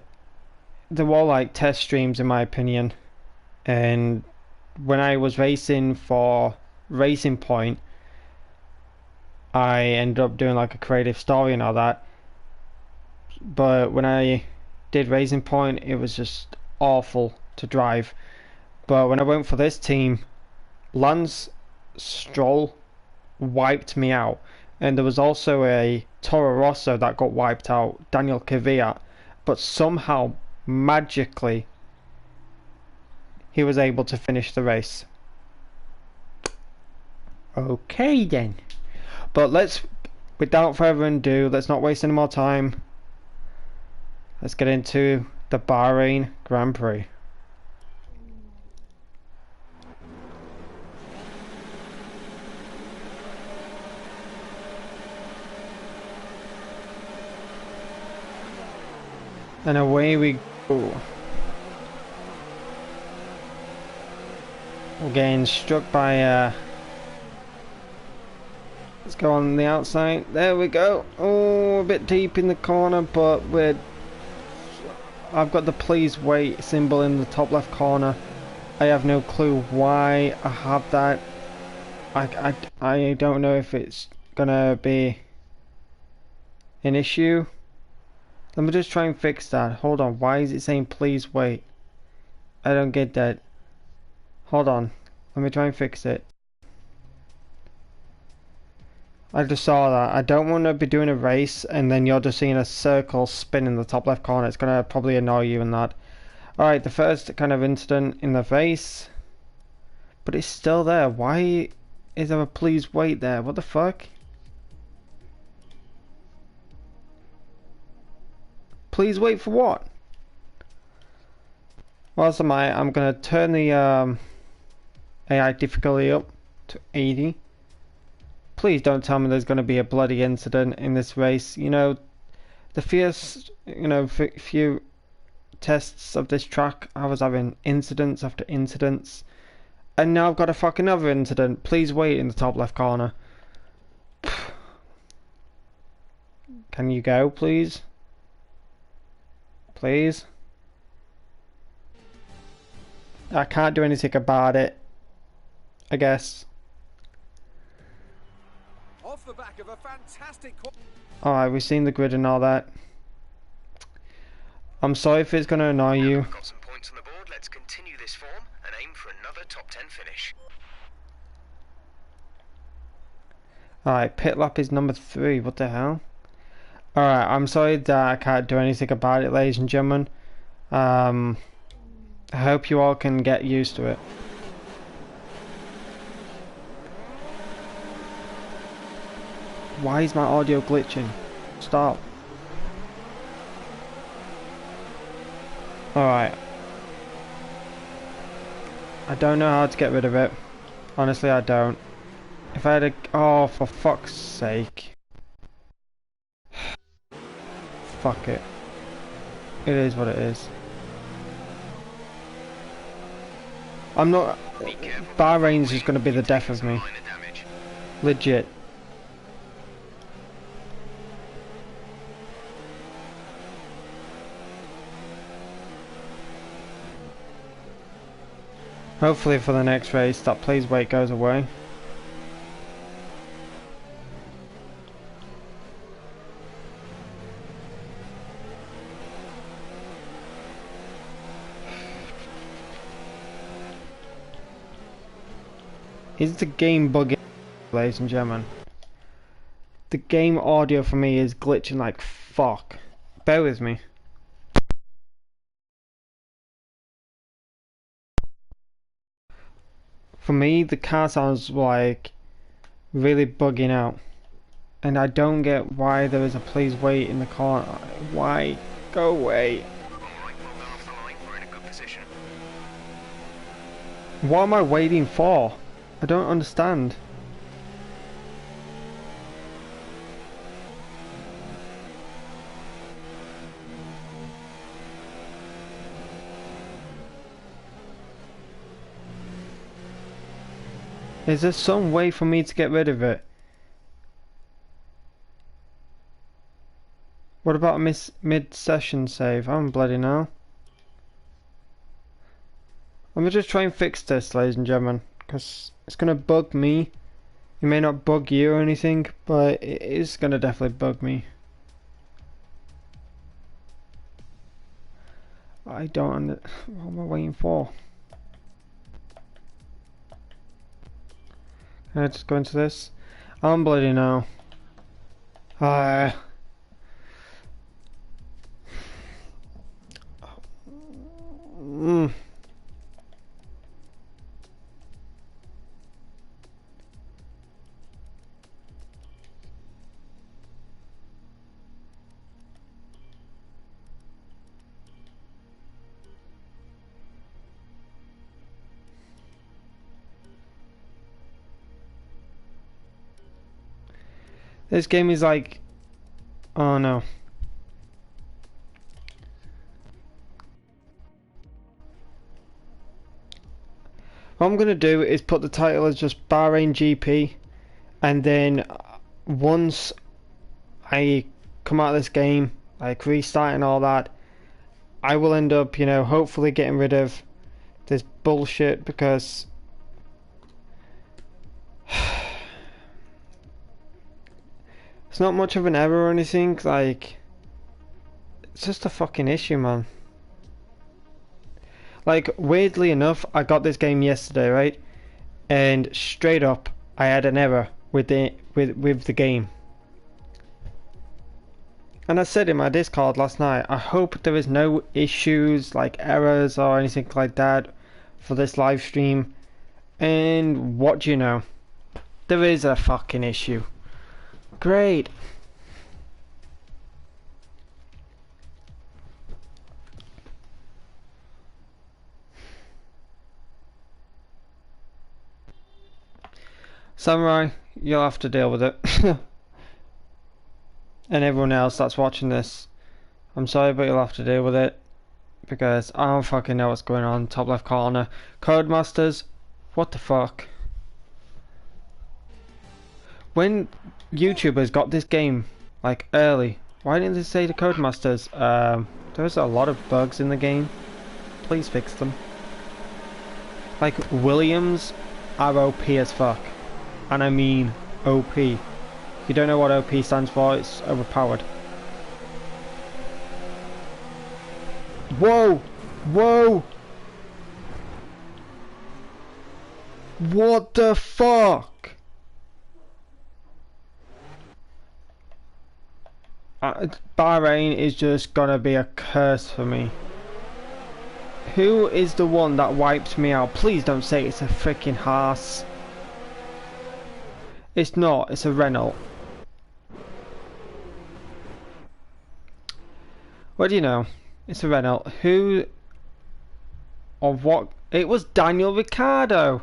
they're all like test streams in my opinion. And when I was racing for Racing Point, I ended up doing like a creative story and all that. But when I did Racing Point, it was just awful to drive. But when I went for this team, Lance Stroll wiped me out. And there was also a Toro Rosso that got wiped out, Daniel Kvyat. But somehow, magically, he was able to finish the race. Okay then. But let's, without further ado, let's not waste any more time. Let's get into the Bahrain Grand Prix. And away we go. We're getting struck by let's go on the outside. There we go. Oh, a bit deep in the corner, but I've got the please wait symbol in the top left corner. I have no clue why I have that. I don't know if it's gonna be an issue. Let me just try and fix that. Hold on, why is it saying please wait? I don't get that. Hold on, let me try and fix it. I just saw that. I don't want to be doing a race and then you're just seeing a circle spin in the top left corner. It's going to probably annoy you in that. Alright, the first kind of incident in the race. But it's still there. Why is there a please wait there? What the fuck? Please wait for what? Whilst I'm going to turn the AI difficulty up to 80. Please don't tell me there's going to be a bloody incident in this race. You know, the fierce, you know, few tests of this track, I was having incidents after incidents. And now I've got a fucking other incident. Please wait in the top left corner. Can you go, please? Please? I can't do anything about it, I guess. Off the back of a fantastic. Alright, we've seen the grid and all that. I'm sorry if it's going to annoy you. We've got some points on the board. Let's continue this form and aim for another top 10 finish. Alright, pit lap is number 3. What the hell? Alright, I'm sorry that I can't do anything about it, ladies and gentlemen. I hope you all can get used to it. Why is my audio glitching? Stop. Alright. I don't know how to get rid of it. Honestly, I don't. If I had a... Oh, for fuck's sake. Fuck it. It is what it is. I'm not. Be careful. Bahrain's just going to be the You're death taking of some me. minor damage. Legit. Hopefully for the next race that please wait goes away. Is the game bugging, ladies and gentlemen? The game audio for me is glitching like fuck. Bear with me. For me, the car sounds like really bugging out. And I don't get why there is a please wait in the corner. Why? Go away. Alright, well done off the line. We're in a good position. What am I waiting for? I don't understand. Is there some way for me to get rid of it? What about a mid-session save? I don't bloody know. Let me just try and fix this, ladies and gentlemen, because it's going to bug me. It may not bug you or anything, but it is going to definitely bug me. I don't what am I waiting for? Can I just go into this? I don't bloody know. This game is like, oh no. What I'm gonna do is put the title as just Bahrain GP, and then once I come out of this game, like restart and all that, I will end up, you know, hopefully getting rid of this bullshit, because it's not much of an error or anything, like it's just a fucking issue, man. Like, weirdly enough, I got this game yesterday, right? And straight up, I had an error with the game. And I said in my Discord last night, I hope there is no issues, like errors or anything like that for this live stream. And what do you know? There is a fucking issue. Great. Samurai, you'll have to deal with it. And everyone else that's watching this, I'm sorry, but you'll have to deal with it, because I don't fucking know what's going on. Top left corner, Codemasters, what the fuck? When YouTubers got this game like early, why didn't they say to Codemasters, there's a lot of bugs in the game, please fix them? Like, Williams are OP as fuck, and I mean OP. If you don't know what OP stands for, it's overpowered. Whoa! Whoa! What the fuck? Bahrain is just gonna be a curse for me. Who is the one that wiped me out? Please don't say it's a freaking Haas. It's not, it's a Renault. What do you know? It's a Renault. Who or what? It was Daniel Ricciardo.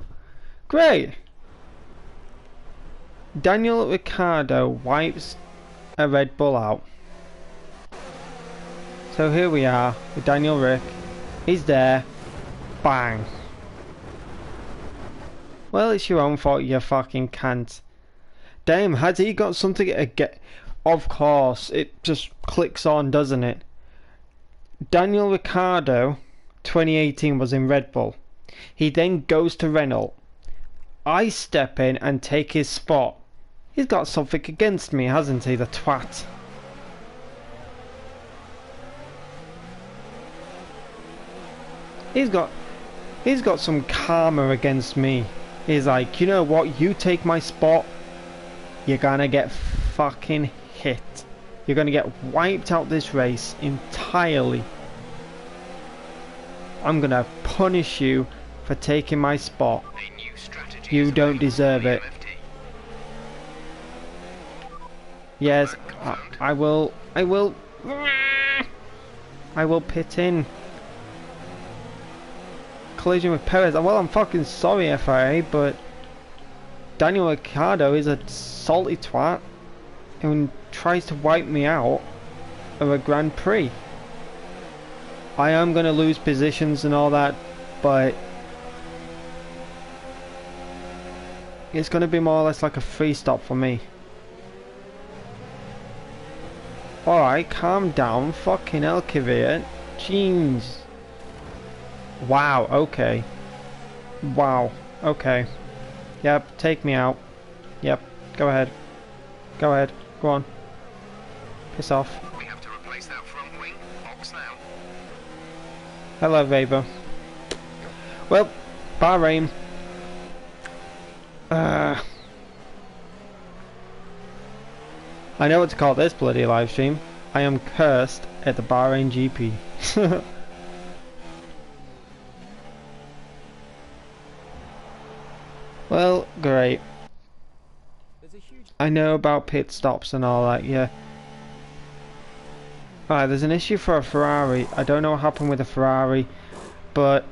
Great. Daniel Ricciardo wipes a Red Bull out. So here we are with Daniel Rick. He's there. Bang. Well, it's your own fault, you fucking can't. Damn, has he got something to get? Of course, it just clicks on, doesn't it? Daniel Ricciardo, 2018, was in Red Bull. He then goes to Renault. I step in and take his spot. He's got something against me, hasn't he, the twat? He's got some karma against me. He's like, you know what, you take my spot, you're gonna get fucking hit. You're gonna get wiped out this race entirely. I'm gonna punish you for taking my spot. You don't deserve it. Yes, I will pit in. Collision with Perez. Well, I'm fucking sorry, FIA, but Daniel Ricciardo is a salty twat and tries to wipe me out of a Grand Prix. I am going to lose positions and all that, but it's going to be more or less like a free stop for me. Alright, calm down. Fucking hell, Kvyat. Jeez. Wow, okay. Wow, okay. Yep, take me out. Yep, go ahead. Go ahead, go on. Piss off. We have to replace that front wing. Box now. Hello, Weber. Well, Bahrain. I know what to call this bloody live stream. I am cursed at the Bahrain GP. Well, great. I know about pit stops and all that, yeah. Alright, there's an issue for a Ferrari. I don't know what happened with the Ferrari, but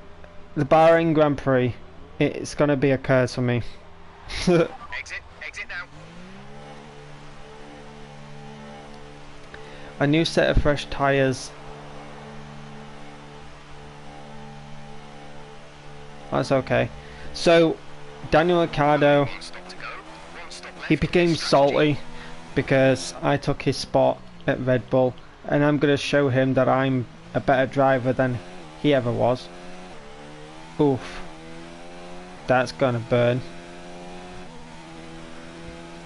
the Bahrain Grand Prix, it's gonna be a curse for me. Exit now. A new set of fresh tyres. That's okay. So, Daniel Ricciardo, he became salty because I took his spot at Red Bull, and I'm going to show him that I'm a better driver than he ever was. Oof. That's gonna burn.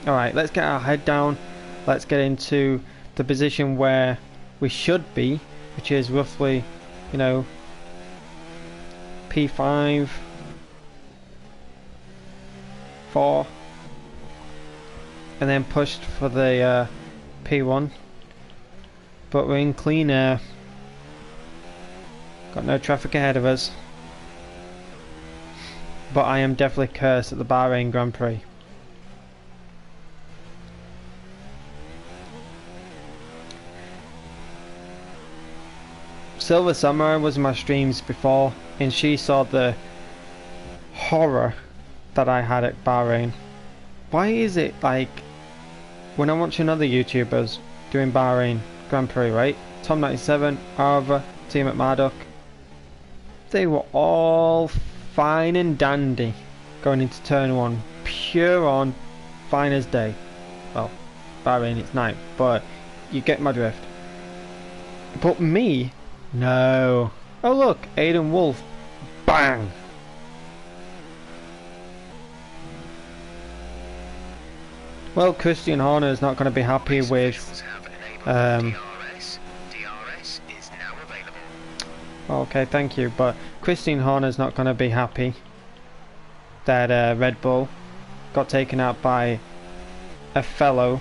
Alright, let's get our head down. Let's get into the position where we should be, which is roughly, you know, P5, 4, and then pushed for the P1. But we're in clean air. Got no traffic ahead of us. But I am definitely cursed at the Bahrain Grand Prix. Silver Summer was in my streams before, and she saw the horror that I had at Bahrain. Why is it like when I'm watching other YouTubers doing Bahrain Grand Prix, right? Tom97, Arva, Team at Marduk, they were all fine and dandy going into turn 1, pure on, fine as day. Well, Bahrain it's night, but you get my drift. But me, no. Oh look, Aiden Wolf, bang. Well, Christian Horner is not going to be happy with okay, thank you, but Christian Horner's not going to be happy that Red Bull got taken out by a fellow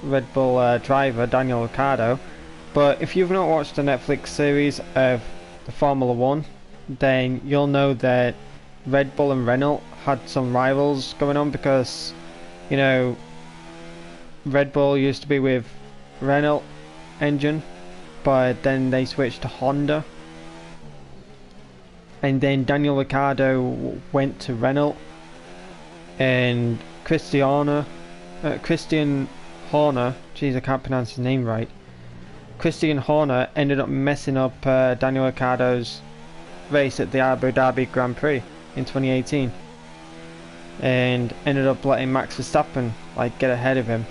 Red Bull driver, Daniel Ricciardo. But if you've not watched the Netflix series of the Formula 1, then you'll know that Red Bull and Renault had some rivals going on because, you know, Red Bull used to be with Renault engine, but then they switched to Honda, and then Daniel Ricciardo went to Renault, and Christian Horner, jeez, I can't pronounce his name right. Christian Horner ended up messing up Daniel Ricciardo's race at the Abu Dhabi Grand Prix. in 2018, and ended up letting Max Verstappen like get ahead of him.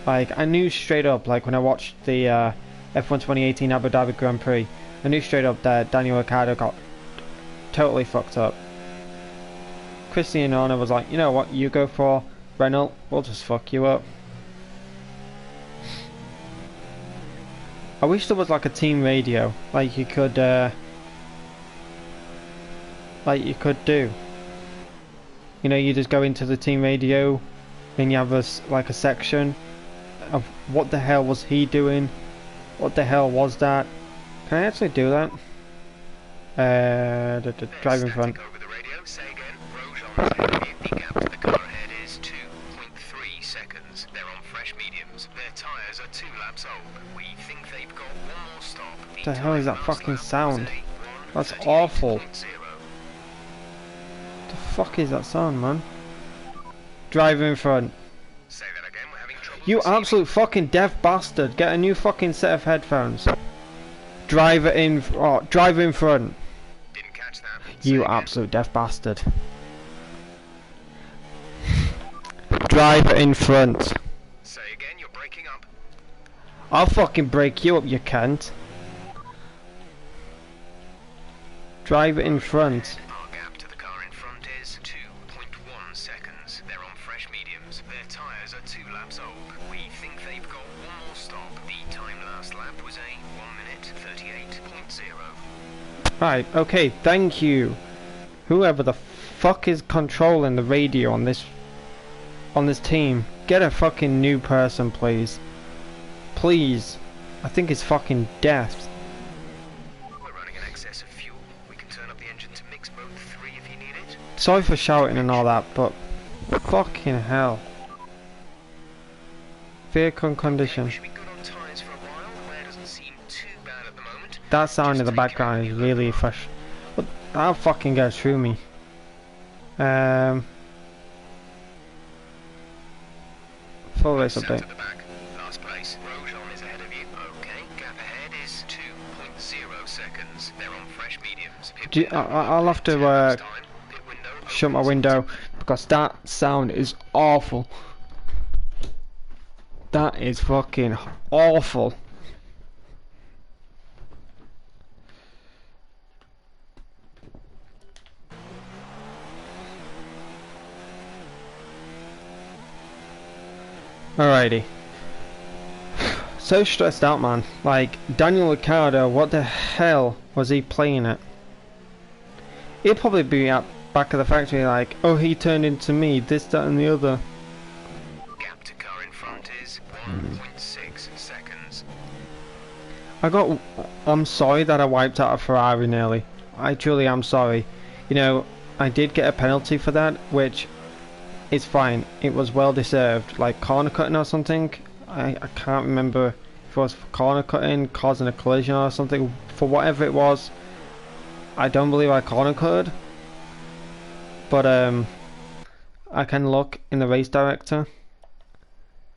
Like, I knew straight up, like when I watched the F1 2018 Abu Dhabi Grand Prix, I knew straight up that Daniel Ricciardo got totally fucked up. Christian Horner was like, you know what, you go for Renault, we'll just fuck you up. I wish there was like a team radio, like you could do. You know, you just go into the team radio, and you have like a section of what the hell was he doing, what the hell was that. Can I actually do that? Drive in front. Over the radio. Say again. Grosjean is ahead of you. The gap to the car ahead is 2.3 seconds. They're on fresh mediums. Their tyres are 2 laps old. We think they've got one more stop. What the hell is that fucking sound? That's awful. The fuck is that sound, man? Drive in front. Say that again. We're having trouble. You absolute fucking deaf bastard. Get a new fucking set of headphones. Drive in front. Didn't catch that. You absolute deaf bastard. Drive in front. Say again. You're breaking up. I'll fucking break you up, you cunt. Drive in front. Our gap to the car in front is 2.1 seconds. They're on fresh mediums. Their tyres are 2 laps old. We think they've got one more stop. The time last lap was a 1:38.0. Right, okay, thank you. Whoever the fuck is controlling the radio on this team, get a fucking new person, please. Please. I think it's fucking death. We're running in excess of fuel. We can turn up the engine to mix mode 3 if you need it. Sorry for shouting and all that, but fucking hell. Vehicle condition. We should be good on tyres for a while. The wear doesn't seem too bad at the moment. That sound in the background is really fresh. But that fucking goes through me. Full race South update. at the back. Last place. Grosjean is ahead of you. Okay. Gap ahead is 2.0 seconds. They're on fresh mediums. I'll have to shut my window because that sound is awful. That is fucking awful. Alrighty. So stressed out, man. Like, Daniel Ricciardo, what the hell was he playing at? He'd probably be at back of the factory like, oh, he turned into me, this, that and the other. Gap to car in front is 1.6 seconds. I'm sorry that I wiped out a Ferrari nearly. I truly am sorry. You know, I did get a penalty for that, which is fine. It was well deserved. Like corner cutting or something. I can't remember if it was corner cutting, causing a collision or something. For whatever it was, I don't believe I corner cutted. But I can look in the race director.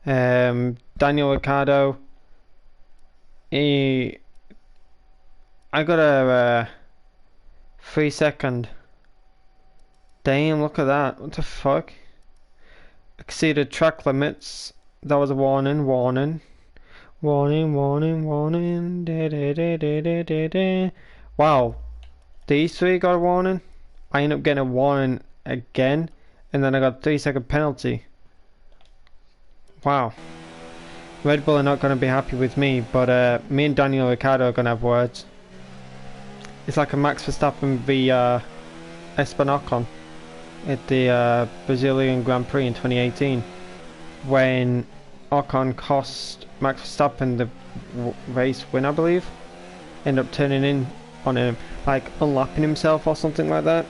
Daniel Ricciardo. I got a 3-second. Damn, look at that. What the fuck? Exceeded track limits. That was a warning. Warning. Da, da, da, da, da, da, da. Wow. These three got a warning. I ended up getting a warning again. And then I got a 3-second penalty. Wow. Red Bull are not going to be happy with me. But me and Daniel Ricciardo are going to have words. It's like a Max Verstappen v Esteban Ocon at the Brazilian Grand Prix in 2018, when Ocon cost Max Verstappen the race win, I believe. Ended up turning in on him, like unlapping himself or something like that.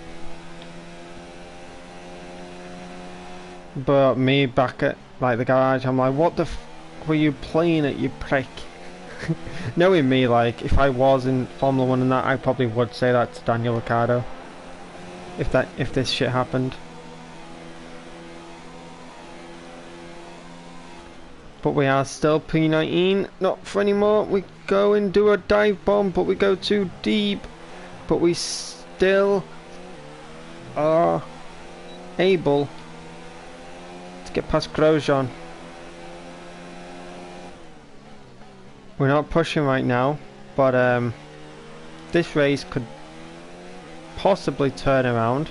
But me back at like the garage, I'm like, what the f were you playing at, you prick? Knowing me, like if I was in Formula 1 and that, I probably would say that to Daniel Ricciardo. If this shit happened. But we are still P19, not for anymore. We go and do a dive bomb, but we go too deep. But we still are able to get past Grosjean. We're not pushing right now, but this race could possibly turn around.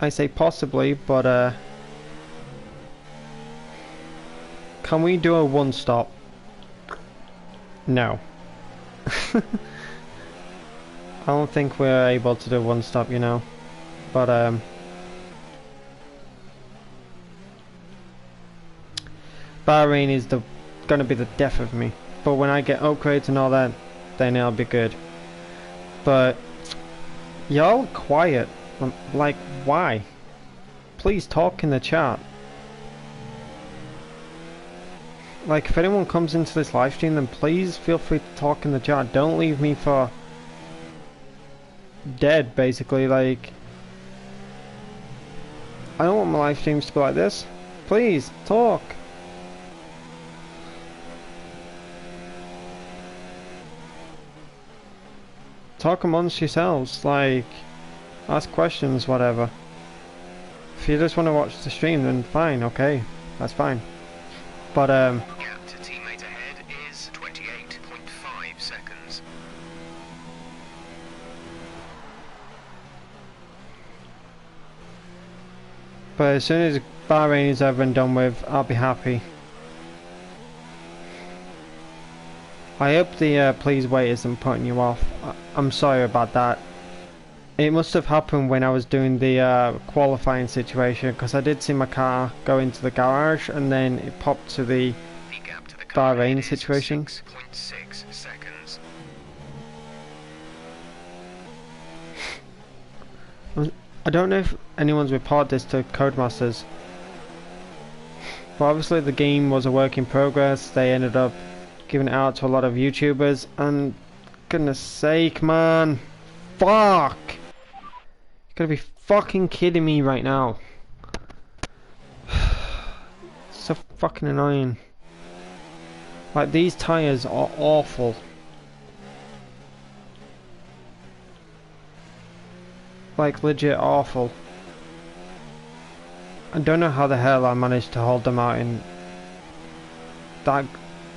I say possibly, but can we do a one stop? No. I don't think we're able to do one stop, you know. But Bahrain is gonna be the death of me. But when I get upgrades and all that, then it'll be good. But y'all quiet. Like, why? Please talk in the chat. Like, if anyone comes into this live stream, then please feel free to talk in the chat. Don't leave me for dead, basically. Like, I don't want my live streams to be like this. Please, talk. Talk amongst yourselves, like, ask questions, whatever. If you just want to watch the stream, then fine, okay, that's fine. But Gap to teammate ahead is 28.5 seconds. But as soon as Bahrain is over and done with, I'll be happy. I hope the please wait isn't putting you off. I'm sorry about that. It must have happened when I was doing the qualifying situation, because I did see my car go into the garage and then it popped to the Bahrain situation. 6.6 seconds. I don't know if anyone's reported this to Codemasters, but obviously the game was a work in progress. They ended up giving it out to a lot of YouTubers, and goodness sake, man, fuck! You gotta be fucking kidding me right now. So fucking annoying. Like, these tires are awful. Like, legit awful. I don't know how the hell I managed to hold them out in that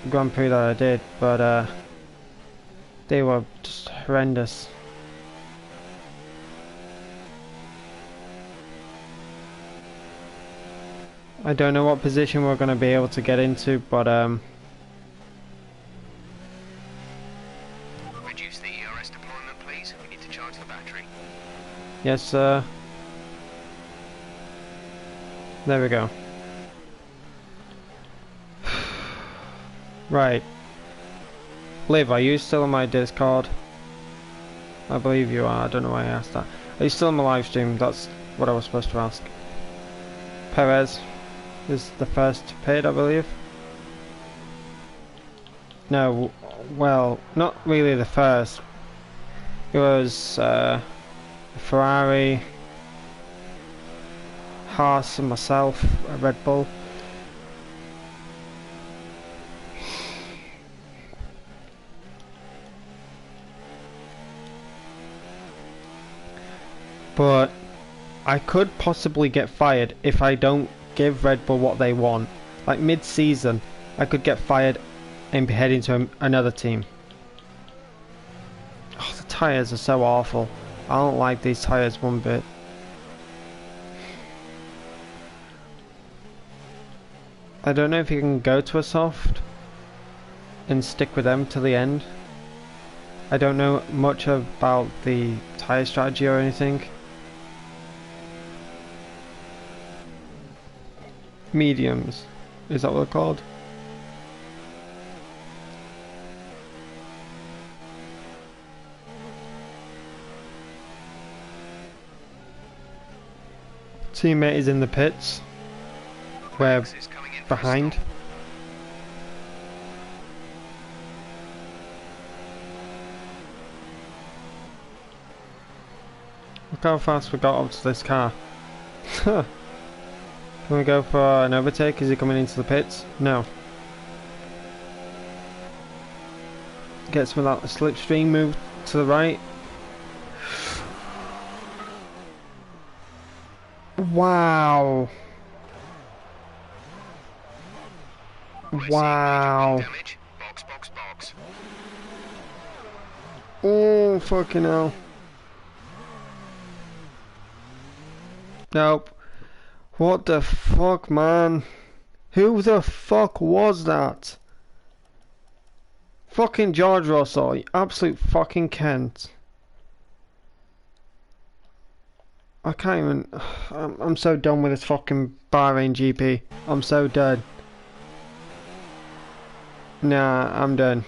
Grand Prix that I did, but they were just horrendous. I don't know what position we're going to be able to get into, but Reduce the ERS deployment, please. We need to charge the battery. yes, sir. There we go. Right. Liv, are you still on my Discord? I believe you are. I don't know why I asked that. Are you still on my live stream? That's what I was supposed to ask. Perez is the first paid, I believe. No, well, not really the first. It was Ferrari, Haas and myself at Red Bull. But I could possibly get fired if I don't give Red Bull what they want. Like mid-season, I could get fired and be heading to another team. Oh, the tyres are so awful. I don't like these tyres one bit. I don't know if you can go to a soft and stick with them to the end. I don't know much about the tyre strategy or anything. Mediums, is that what they're called? Teammate is in the pits. We're behind. Look how fast we got up to this car. Can we go for an overtake? Is he coming into the pits? No. Get some of that slipstream move to the right. Wow. Wow. Damage. Box, box, box. Oh, fucking hell. Nope. What the fuck, man? Who the fuck was that? Fucking George Russell, you absolute fucking Kent. I can't even... I'm so done with this fucking Bahrain GP. I'm so done. Nah, I'm done.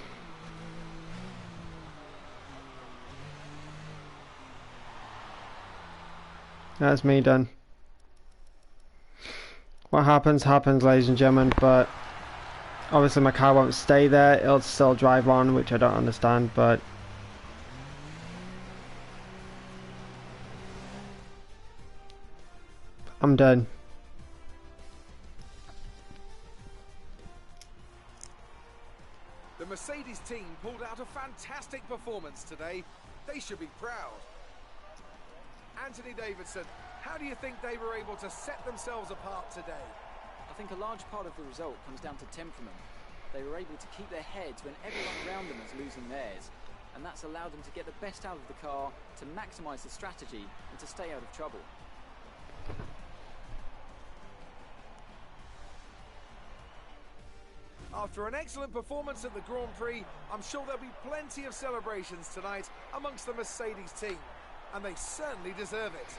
That's me done. What happens, happens, ladies and gentlemen, but obviously my car won't stay there, it'll still drive on, which I don't understand, but I'm done. The Mercedes team pulled out a fantastic performance today. They should be proud. Anthony Davidson, how do you think they were able to set themselves apart today? I think a large part of the result comes down to temperament. They were able to keep their heads when everyone around them was losing theirs, and that's allowed them to get the best out of the car, to maximise the strategy, and to stay out of trouble. After an excellent performance at the Grand Prix, I'm sure there'll be plenty of celebrations tonight amongst the Mercedes team, and they certainly deserve it.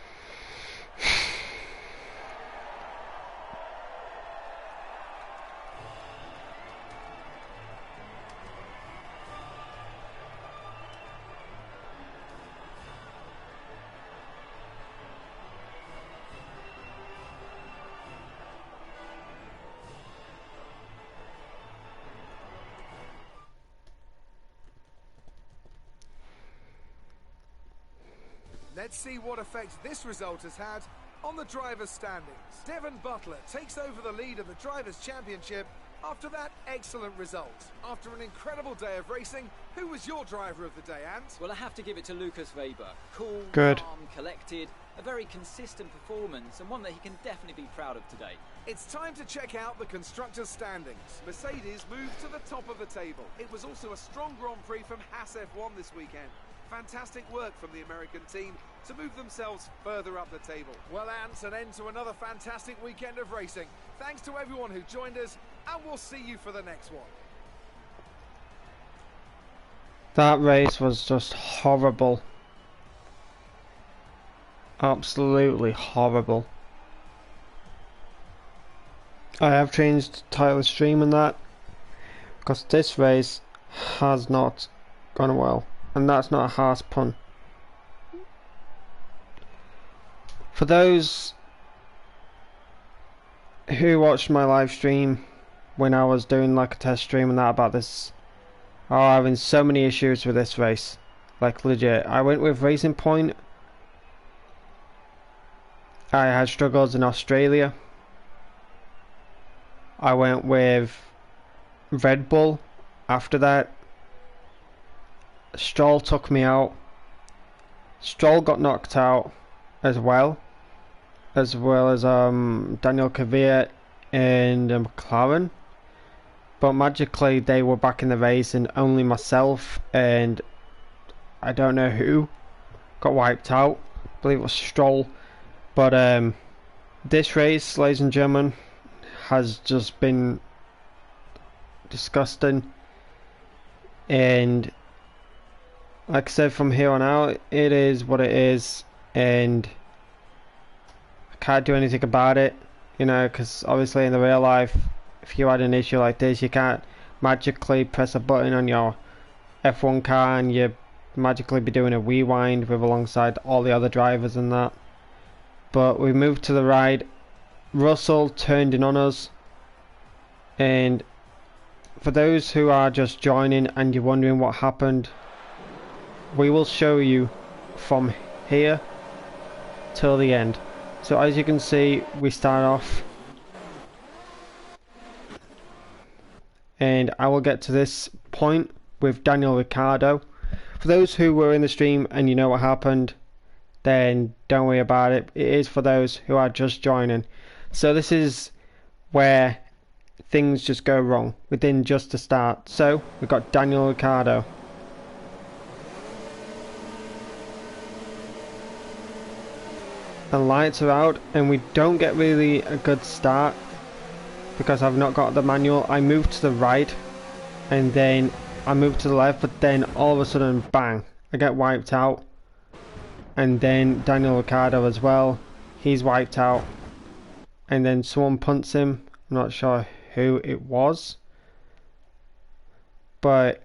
Let's see what effect this result has had on the drivers' standings. Devon Butler takes over the lead of the Drivers' Championship after that excellent result. After an incredible day of racing, who was your driver of the day, Ant? Well, I have to give it to Lucas Weber. Cool, Good. calm, collected, a very consistent performance, and one that he can definitely be proud of today. It's time to check out the constructors' standings. Mercedes moved to the top of the table. It was also a strong Grand Prix from Haas F1 this weekend. Fantastic work from the American team to move themselves further up the table. Well, Ant, an end to another fantastic weekend of racing. Thanks to everyone who joined us, and we'll see you for the next one. That race was just horrible. Absolutely horrible. I have changed the title of stream and that because this race has not gone well, and that's not a harsh pun. For those who watched my live stream when I was doing like a test stream and that about this, are having so many issues with this race, like legit. I went with Racing Point. I had struggles in Australia. I went with Red Bull after that. Stroll took me out. Stroll got knocked out as well as Daniel Kvyat and McLaren. But magically they were back in the race, and only myself and I don't know who got wiped out. I believe it was Stroll. But this race, ladies and gentlemen, has just been disgusting, and like I said, from here on out it is what it is, and I can't do anything about it, you know, because obviously in the real life, if you had an issue like this, you can't magically press a button on your F1 car and you magically be doing a rewind with alongside all the other drivers and that. But we moved to the right. Russell turned in on us, and for those who are just joining and you're wondering what happened, we will show you from here till the end. So as you can see, we start off, and I will get to this point with Daniel Ricciardo. For those who were in the stream and you know what happened, then don't worry about it. It is for those who are just joining. So this is where things just go wrong within just the start. So we've got Daniel Ricciardo. The lights are out and we don't get really a good start because I've not got the manual. I moved to the right and then I moved to the left, but then all of a sudden, bang, I get wiped out. And then Daniel Ricciardo as well, he's wiped out. And then someone punts him. I'm not sure who it was, but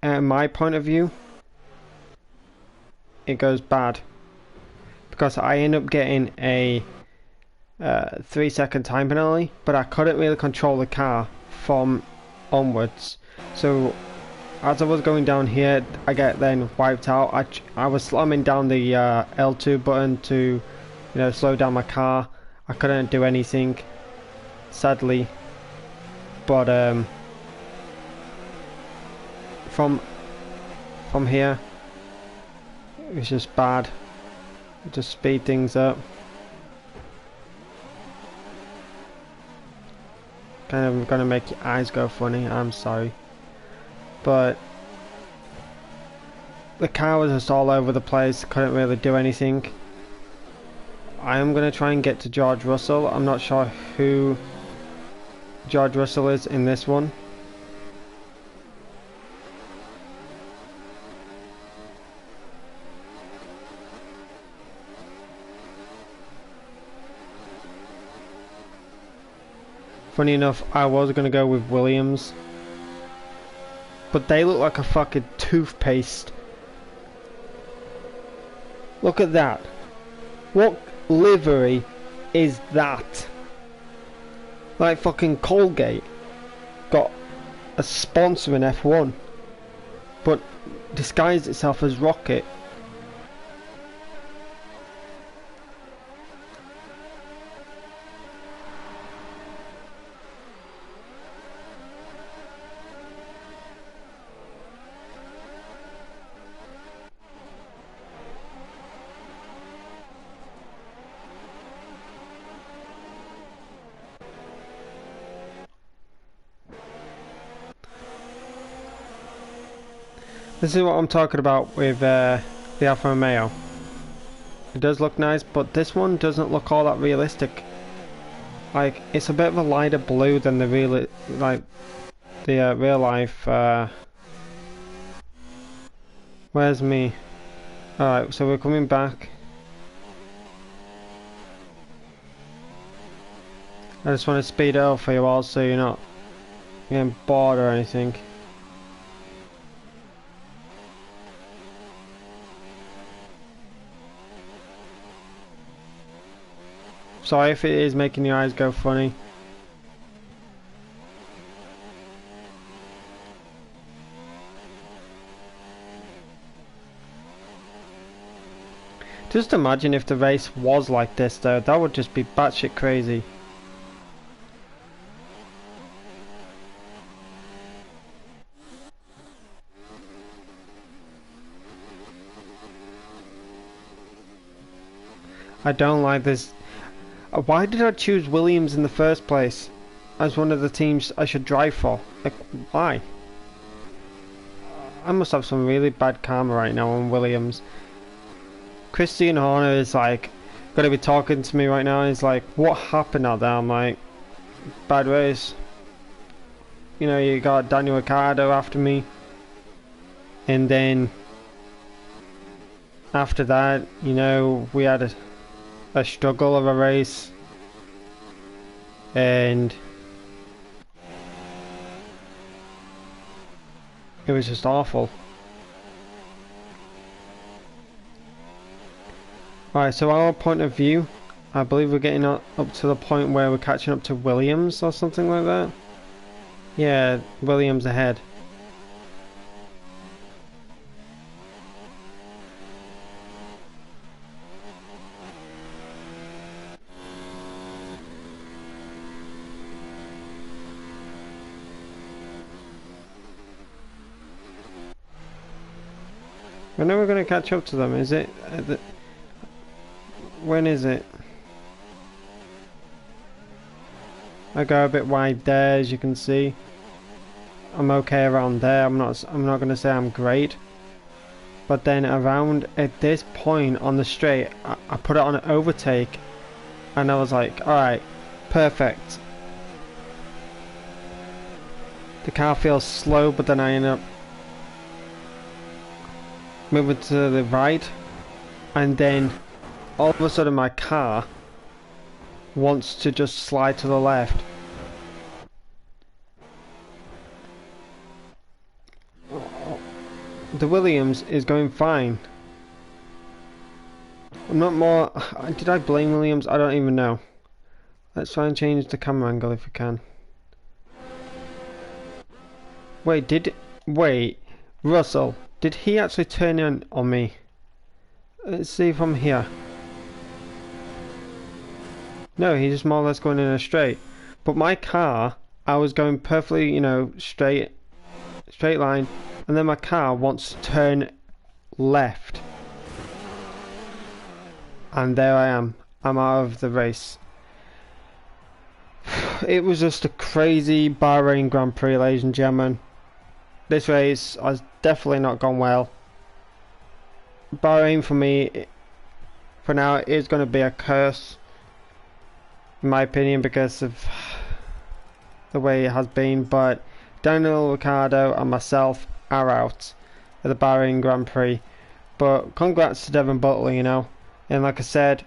at my point of view, it goes bad because I end up getting a 3-second time penalty, but I couldn't really control the car from onwards. So as I was going down here, I get then wiped out. I was slamming down the L2 button to, you know, slow down my car. I couldn't do anything, sadly. But from here, it was just bad. Just speed things up. Kind of gonna make your eyes go funny. I'm sorry. But the car was just all over the place, couldn't really do anything. I am going to try and get to George Russell. I'm not sure who George Russell is in this one. Funny enough, I was going to go with Williams. But they look like a fucking toothpaste. Look at that. What livery is that? Like fucking Colgate got a sponsor in F1, but disguised itself as Rocket. This is what I'm talking about with the Alfa Romeo. It does look nice, but this one doesn't look all that realistic. Like, it's a bit of a lighter blue than the real, like the real life. Where's me? All right, so we're coming back. I just want to speed it up for you all, so you're not getting bored or anything. Sorry if it is making your eyes go funny. Just imagine if the race was like this though, that would just be batshit crazy. I don't like this. Why did I choose Williams in the first place as one of the teams I should drive for? Like, why? I must have some really bad karma right now on Williams. Christian Horner is like gonna be talking to me right now and he's like, what happened out there? I'm like, bad race. You know, you got Daniel Ricciardo after me, and then after that, you know, we had a struggle of a race, and it was just awful. Right, so our point of view, I believe we're getting up to the point where we're catching up to Williams or something like that. Yeah, Williams ahead. When are we going to catch up to them? Is it... when is it? I go a bit wide there, as you can see. I'm okay around there. I'm not going to say I'm great. But then around at this point on the straight, I put it on an overtake, and I was like, alright, perfect. The car feels slow, but then I end up moving to the right, and then all of a sudden my car wants to just slide to the left. The Williams is going fine. I'm not more... Did I blame Williams? I don't even know. Let's try and change the camera angle if we can. Wait, Russell, did he actually turn in on me? Let's see from here. No, he's just more or less going in a straight. But my car, I was going perfectly, you know, straight line, and then my car wants to turn left. And there I am. I'm out of the race. It was just a crazy Bahrain Grand Prix, ladies and gentlemen. This race has definitely not gone well. Bahrain for me, for now, is going to be a curse, in my opinion, because of the way it has been. But Daniel Ricciardo and myself are out at the Bahrain Grand Prix. But congrats to Devin Butler, you know. And like I said,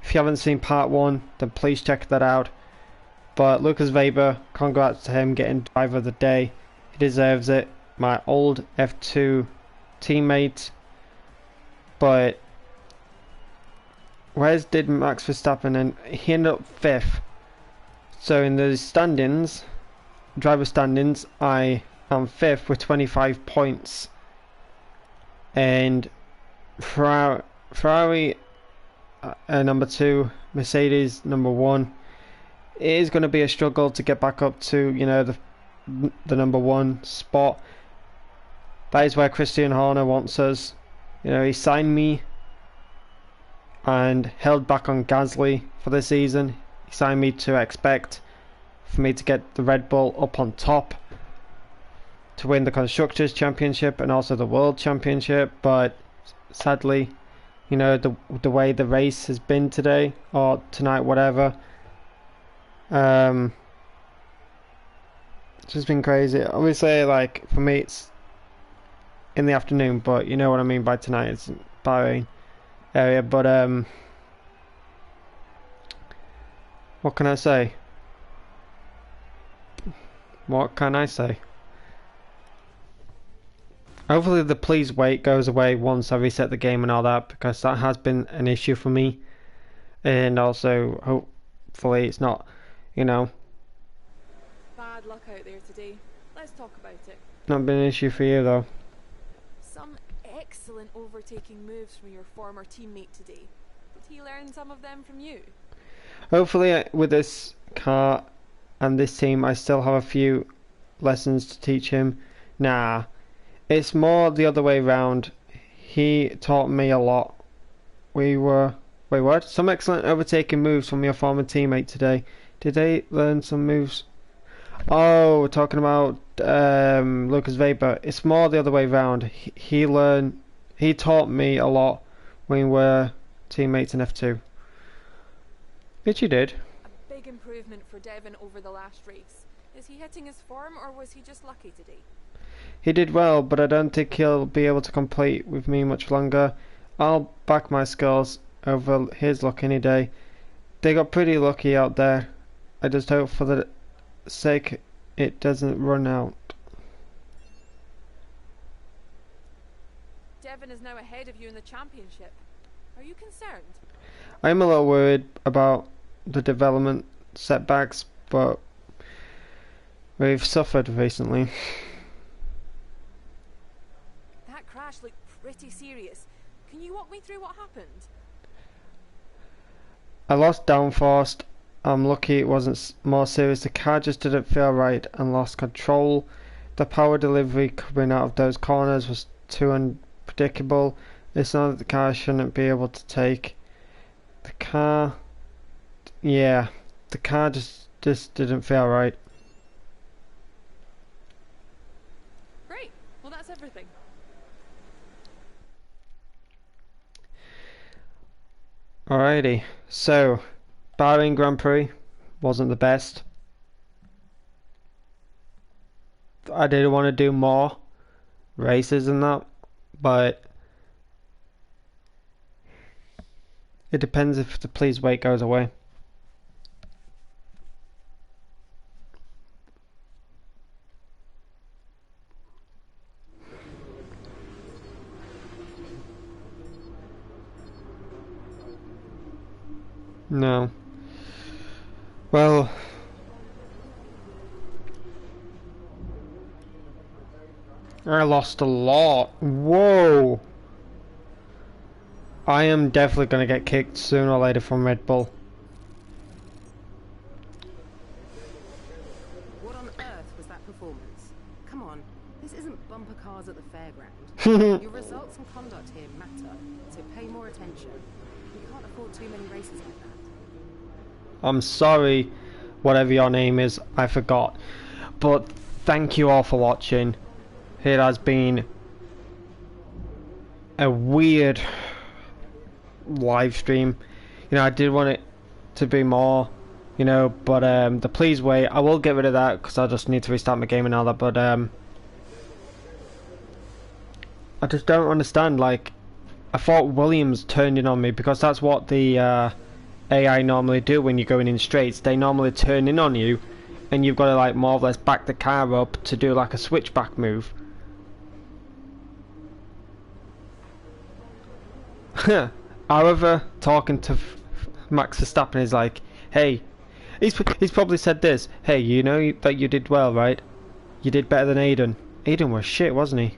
if you haven't seen part 1, then please check that out. But Lucas Weber, congrats to him getting driver of the day. He deserves it. My old F2 teammate. But where's did Max Verstappen? And he ended up 5th. So in the standings, driver standings, I am 5th with 25 points. And Ferrari number 2, Mercedes number 1. It is going to be a struggle to get back up to, you know, the number 1 spot. That is where Christian Horner wants us. You know, he signed me and held back on Gasly for the season. He signed me to expect for me to get the Red Bull up on top to win the Constructors' Championship and also the World Championship. But sadly, you know, the way the race has been today or tonight, whatever, it's just been crazy. Obviously, like for me, it's in the afternoon, but you know what I mean by tonight. It's Bahrain area, but what can I say? What can I say? Hopefully the please wait goes away once I reset the game and all that, because that has been an issue for me. And also, hopefully it's not, you know, bad luck out there today. Let's talk about it. Not been an issue for you though. Some excellent overtaking moves from your former teammate today. Did he learn some of them from you? Hopefully with this car and this team I still have a few lessons to teach him. Nah, it's more the other way round. He taught me a lot. Wait, what? Some excellent overtaking moves from your former teammate today. Did they learn some moves? Oh, we're talking about Lucas Weber. It's more the other way round. He taught me a lot when we were teammates in F2. Which he did. A big improvement for Devin over the last race. Is he hitting his form, or was he just lucky today? He did well, but I don't think he'll be able to compete with me much longer. I'll back my skills over his luck any day. They got pretty lucky out there. I just hope for the sake it doesn't run out. Devin is now ahead of you in the championship. Are you concerned? I'm a little worried about the development setbacks, but we've suffered recently. That crash looked pretty serious. Can you walk me through what happened? I lost downforce. I'm lucky it wasn't more serious. The car just didn't feel right and lost control. The power delivery coming out of those corners was too predictable. It's not that the car shouldn't be able to take. The car, yeah, the car just didn't feel right. Great. Well, that's everything. Alrighty, so Bahrain Grand Prix wasn't the best. I did want to do more races than that, but it depends if the please wait goes away. No. Well, I lost a lot. Whoa. I am definitely going to get kicked sooner or later from Red Bull. What on earth was that performance? Come on, this isn't bumper cars at the fairground. Your results and conduct here matter, so pay more attention. You can't afford too many races like that. I'm sorry, whatever your name is, I forgot. But thank you all for watching. It has been a weird live stream. You know, I did want it to be more, you know, but the please wait, I will get rid of that because I just need to restart my game and all that, but I just don't understand. Like, I thought Williams turned in on me because that's what the AI normally do when you're going in straights. They normally turn in on you and you've got to like more or less back the car up to do like a switchback move. However, talking to Max Verstappen is like, hey, he's probably said this, hey, you know that you did well, right? You did better than Aiden. Aiden was shit, wasn't he?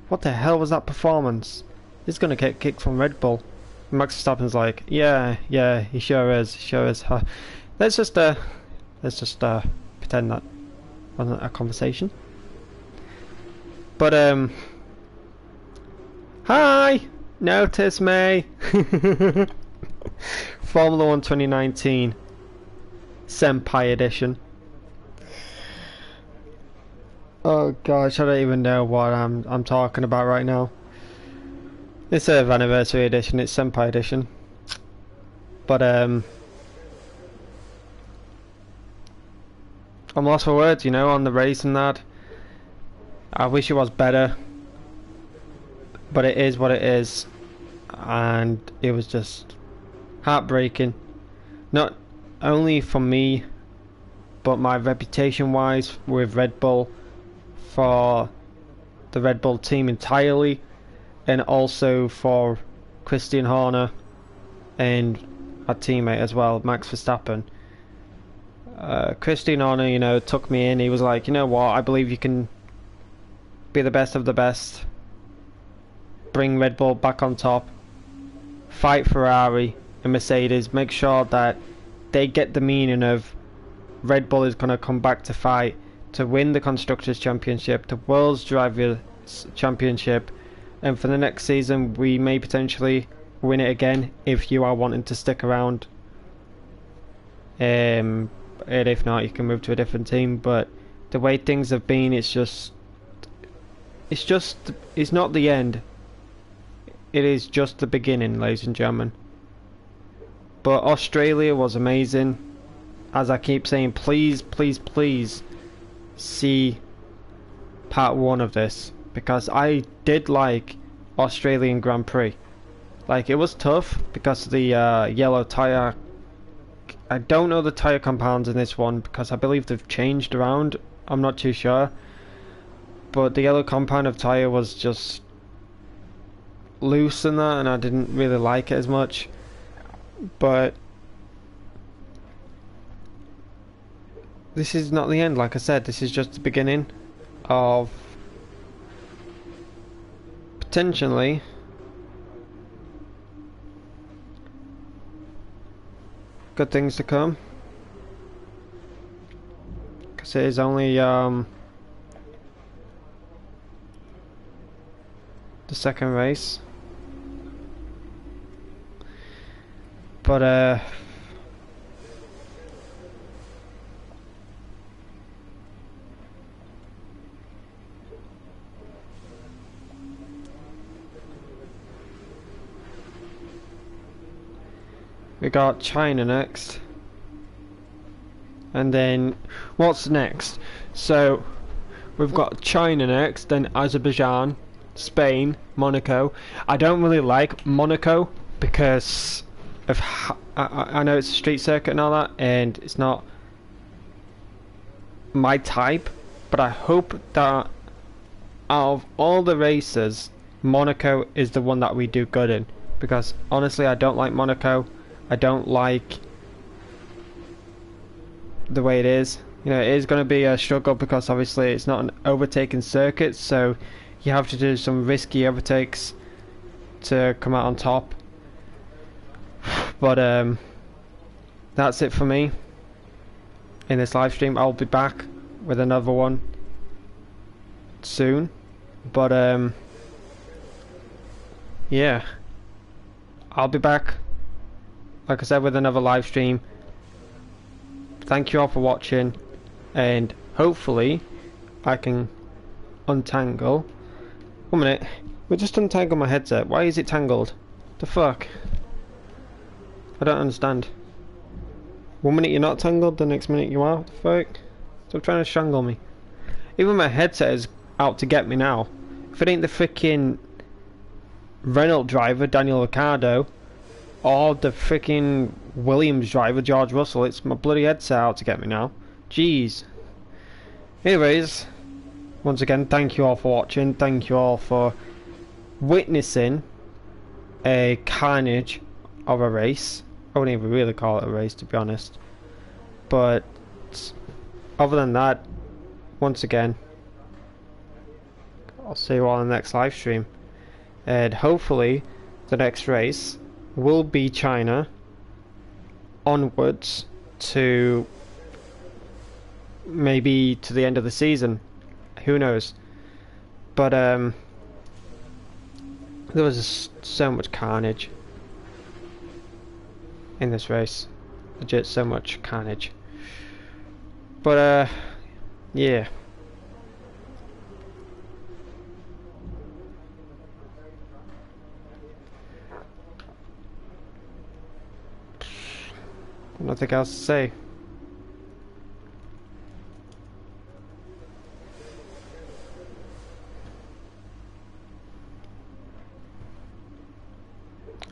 What the hell was that performance? He's gonna get kicked from Red Bull. Max Verstappen's like, yeah, he sure is, let's just pretend that wasn't a conversation. But hi, notice me. Formula 1 2019 Senpai Edition. Oh gosh, I don't even know what I'm talking about right now. It's an anniversary edition, it's Senpai edition. But I'm lost for words, you know, on the race and that. I wish it was better, but it is what it is, and it was just heartbreaking. Not only for me, but my reputation wise with Red Bull, for the Red Bull team entirely, and also for Christian Horner and our teammate as well, Max Verstappen. Christian Horner, you know, took me in. He was like, you know what, I believe you can be the best of the best, bring Red Bull back on top, fight Ferrari and Mercedes, make sure that they get the meaning of Red Bull is going to come back to fight to win the Constructors' Championship, the World's Drivers' Championship, and for the next season we may potentially win it again if you are wanting to stick around. And if not, you can move to a different team. But the way things have been, it's not the end. It is just the beginning, ladies and gentlemen. But Australia was amazing. As I keep saying, please see part 1 of this, because I did like Australian Grand Prix. Like, it was tough because of the yellow tyre. I don't know the tyre compounds in this one because I believe they've changed around. I'm not too sure. But the yellow compound of tyre was just loose in that, and I didn't really like it as much. But this is not the end, like I said. This is just the beginning of potentially good things to come, because it is only the the second race. But we got China next. And then what's next? So we've got China next, then Azerbaijan, Spain, Monaco. I don't really like Monaco because of I know it's a street circuit and all that, and it's not my type, but I hope that out of all the races, Monaco is the one that we do good in, because honestly I don't like Monaco. I don't like the way it is. You know, it is going to be a struggle because obviously it's not an overtaking circuit, so you have to do some risky overtakes to come out on top. But that's it for me in this live stream. I'll be back with another one soon, but yeah, I'll be back, like I said, with another live stream. Thank you all for watching, and hopefully I can untangle. 1 minute, we just untangled my headset. Why is it tangled? The fuck? I don't understand. 1 minute you're not tangled, the next minute you are. What the fuck? Stop trying to strangle me. Even my headset is out to get me now. If it ain't the freaking Renault driver, Daniel Ricciardo, or the freaking Williams driver, George Russell, it's my bloody headset out to get me now. Jeez. Anyways, once again, thank you all for watching. Thank you all for witnessing a carnage of a race. I wouldn't even really call it a race, to be honest. But other than that, once again, I'll see you all in the next live stream. And hopefully the next race will be China onwards to maybe to the end of the season. Who knows? But there was just so much carnage in this race. Legit so much carnage. But yeah. Nothing else to say.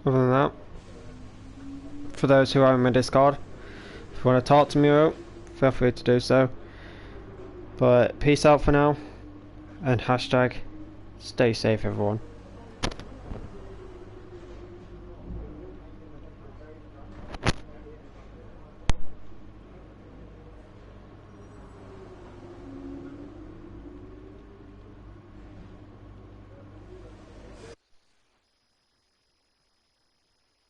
Other than that, for those who are in my Discord, if you want to talk to me, feel free to do so. But peace out for now, and hashtag stay safe, everyone.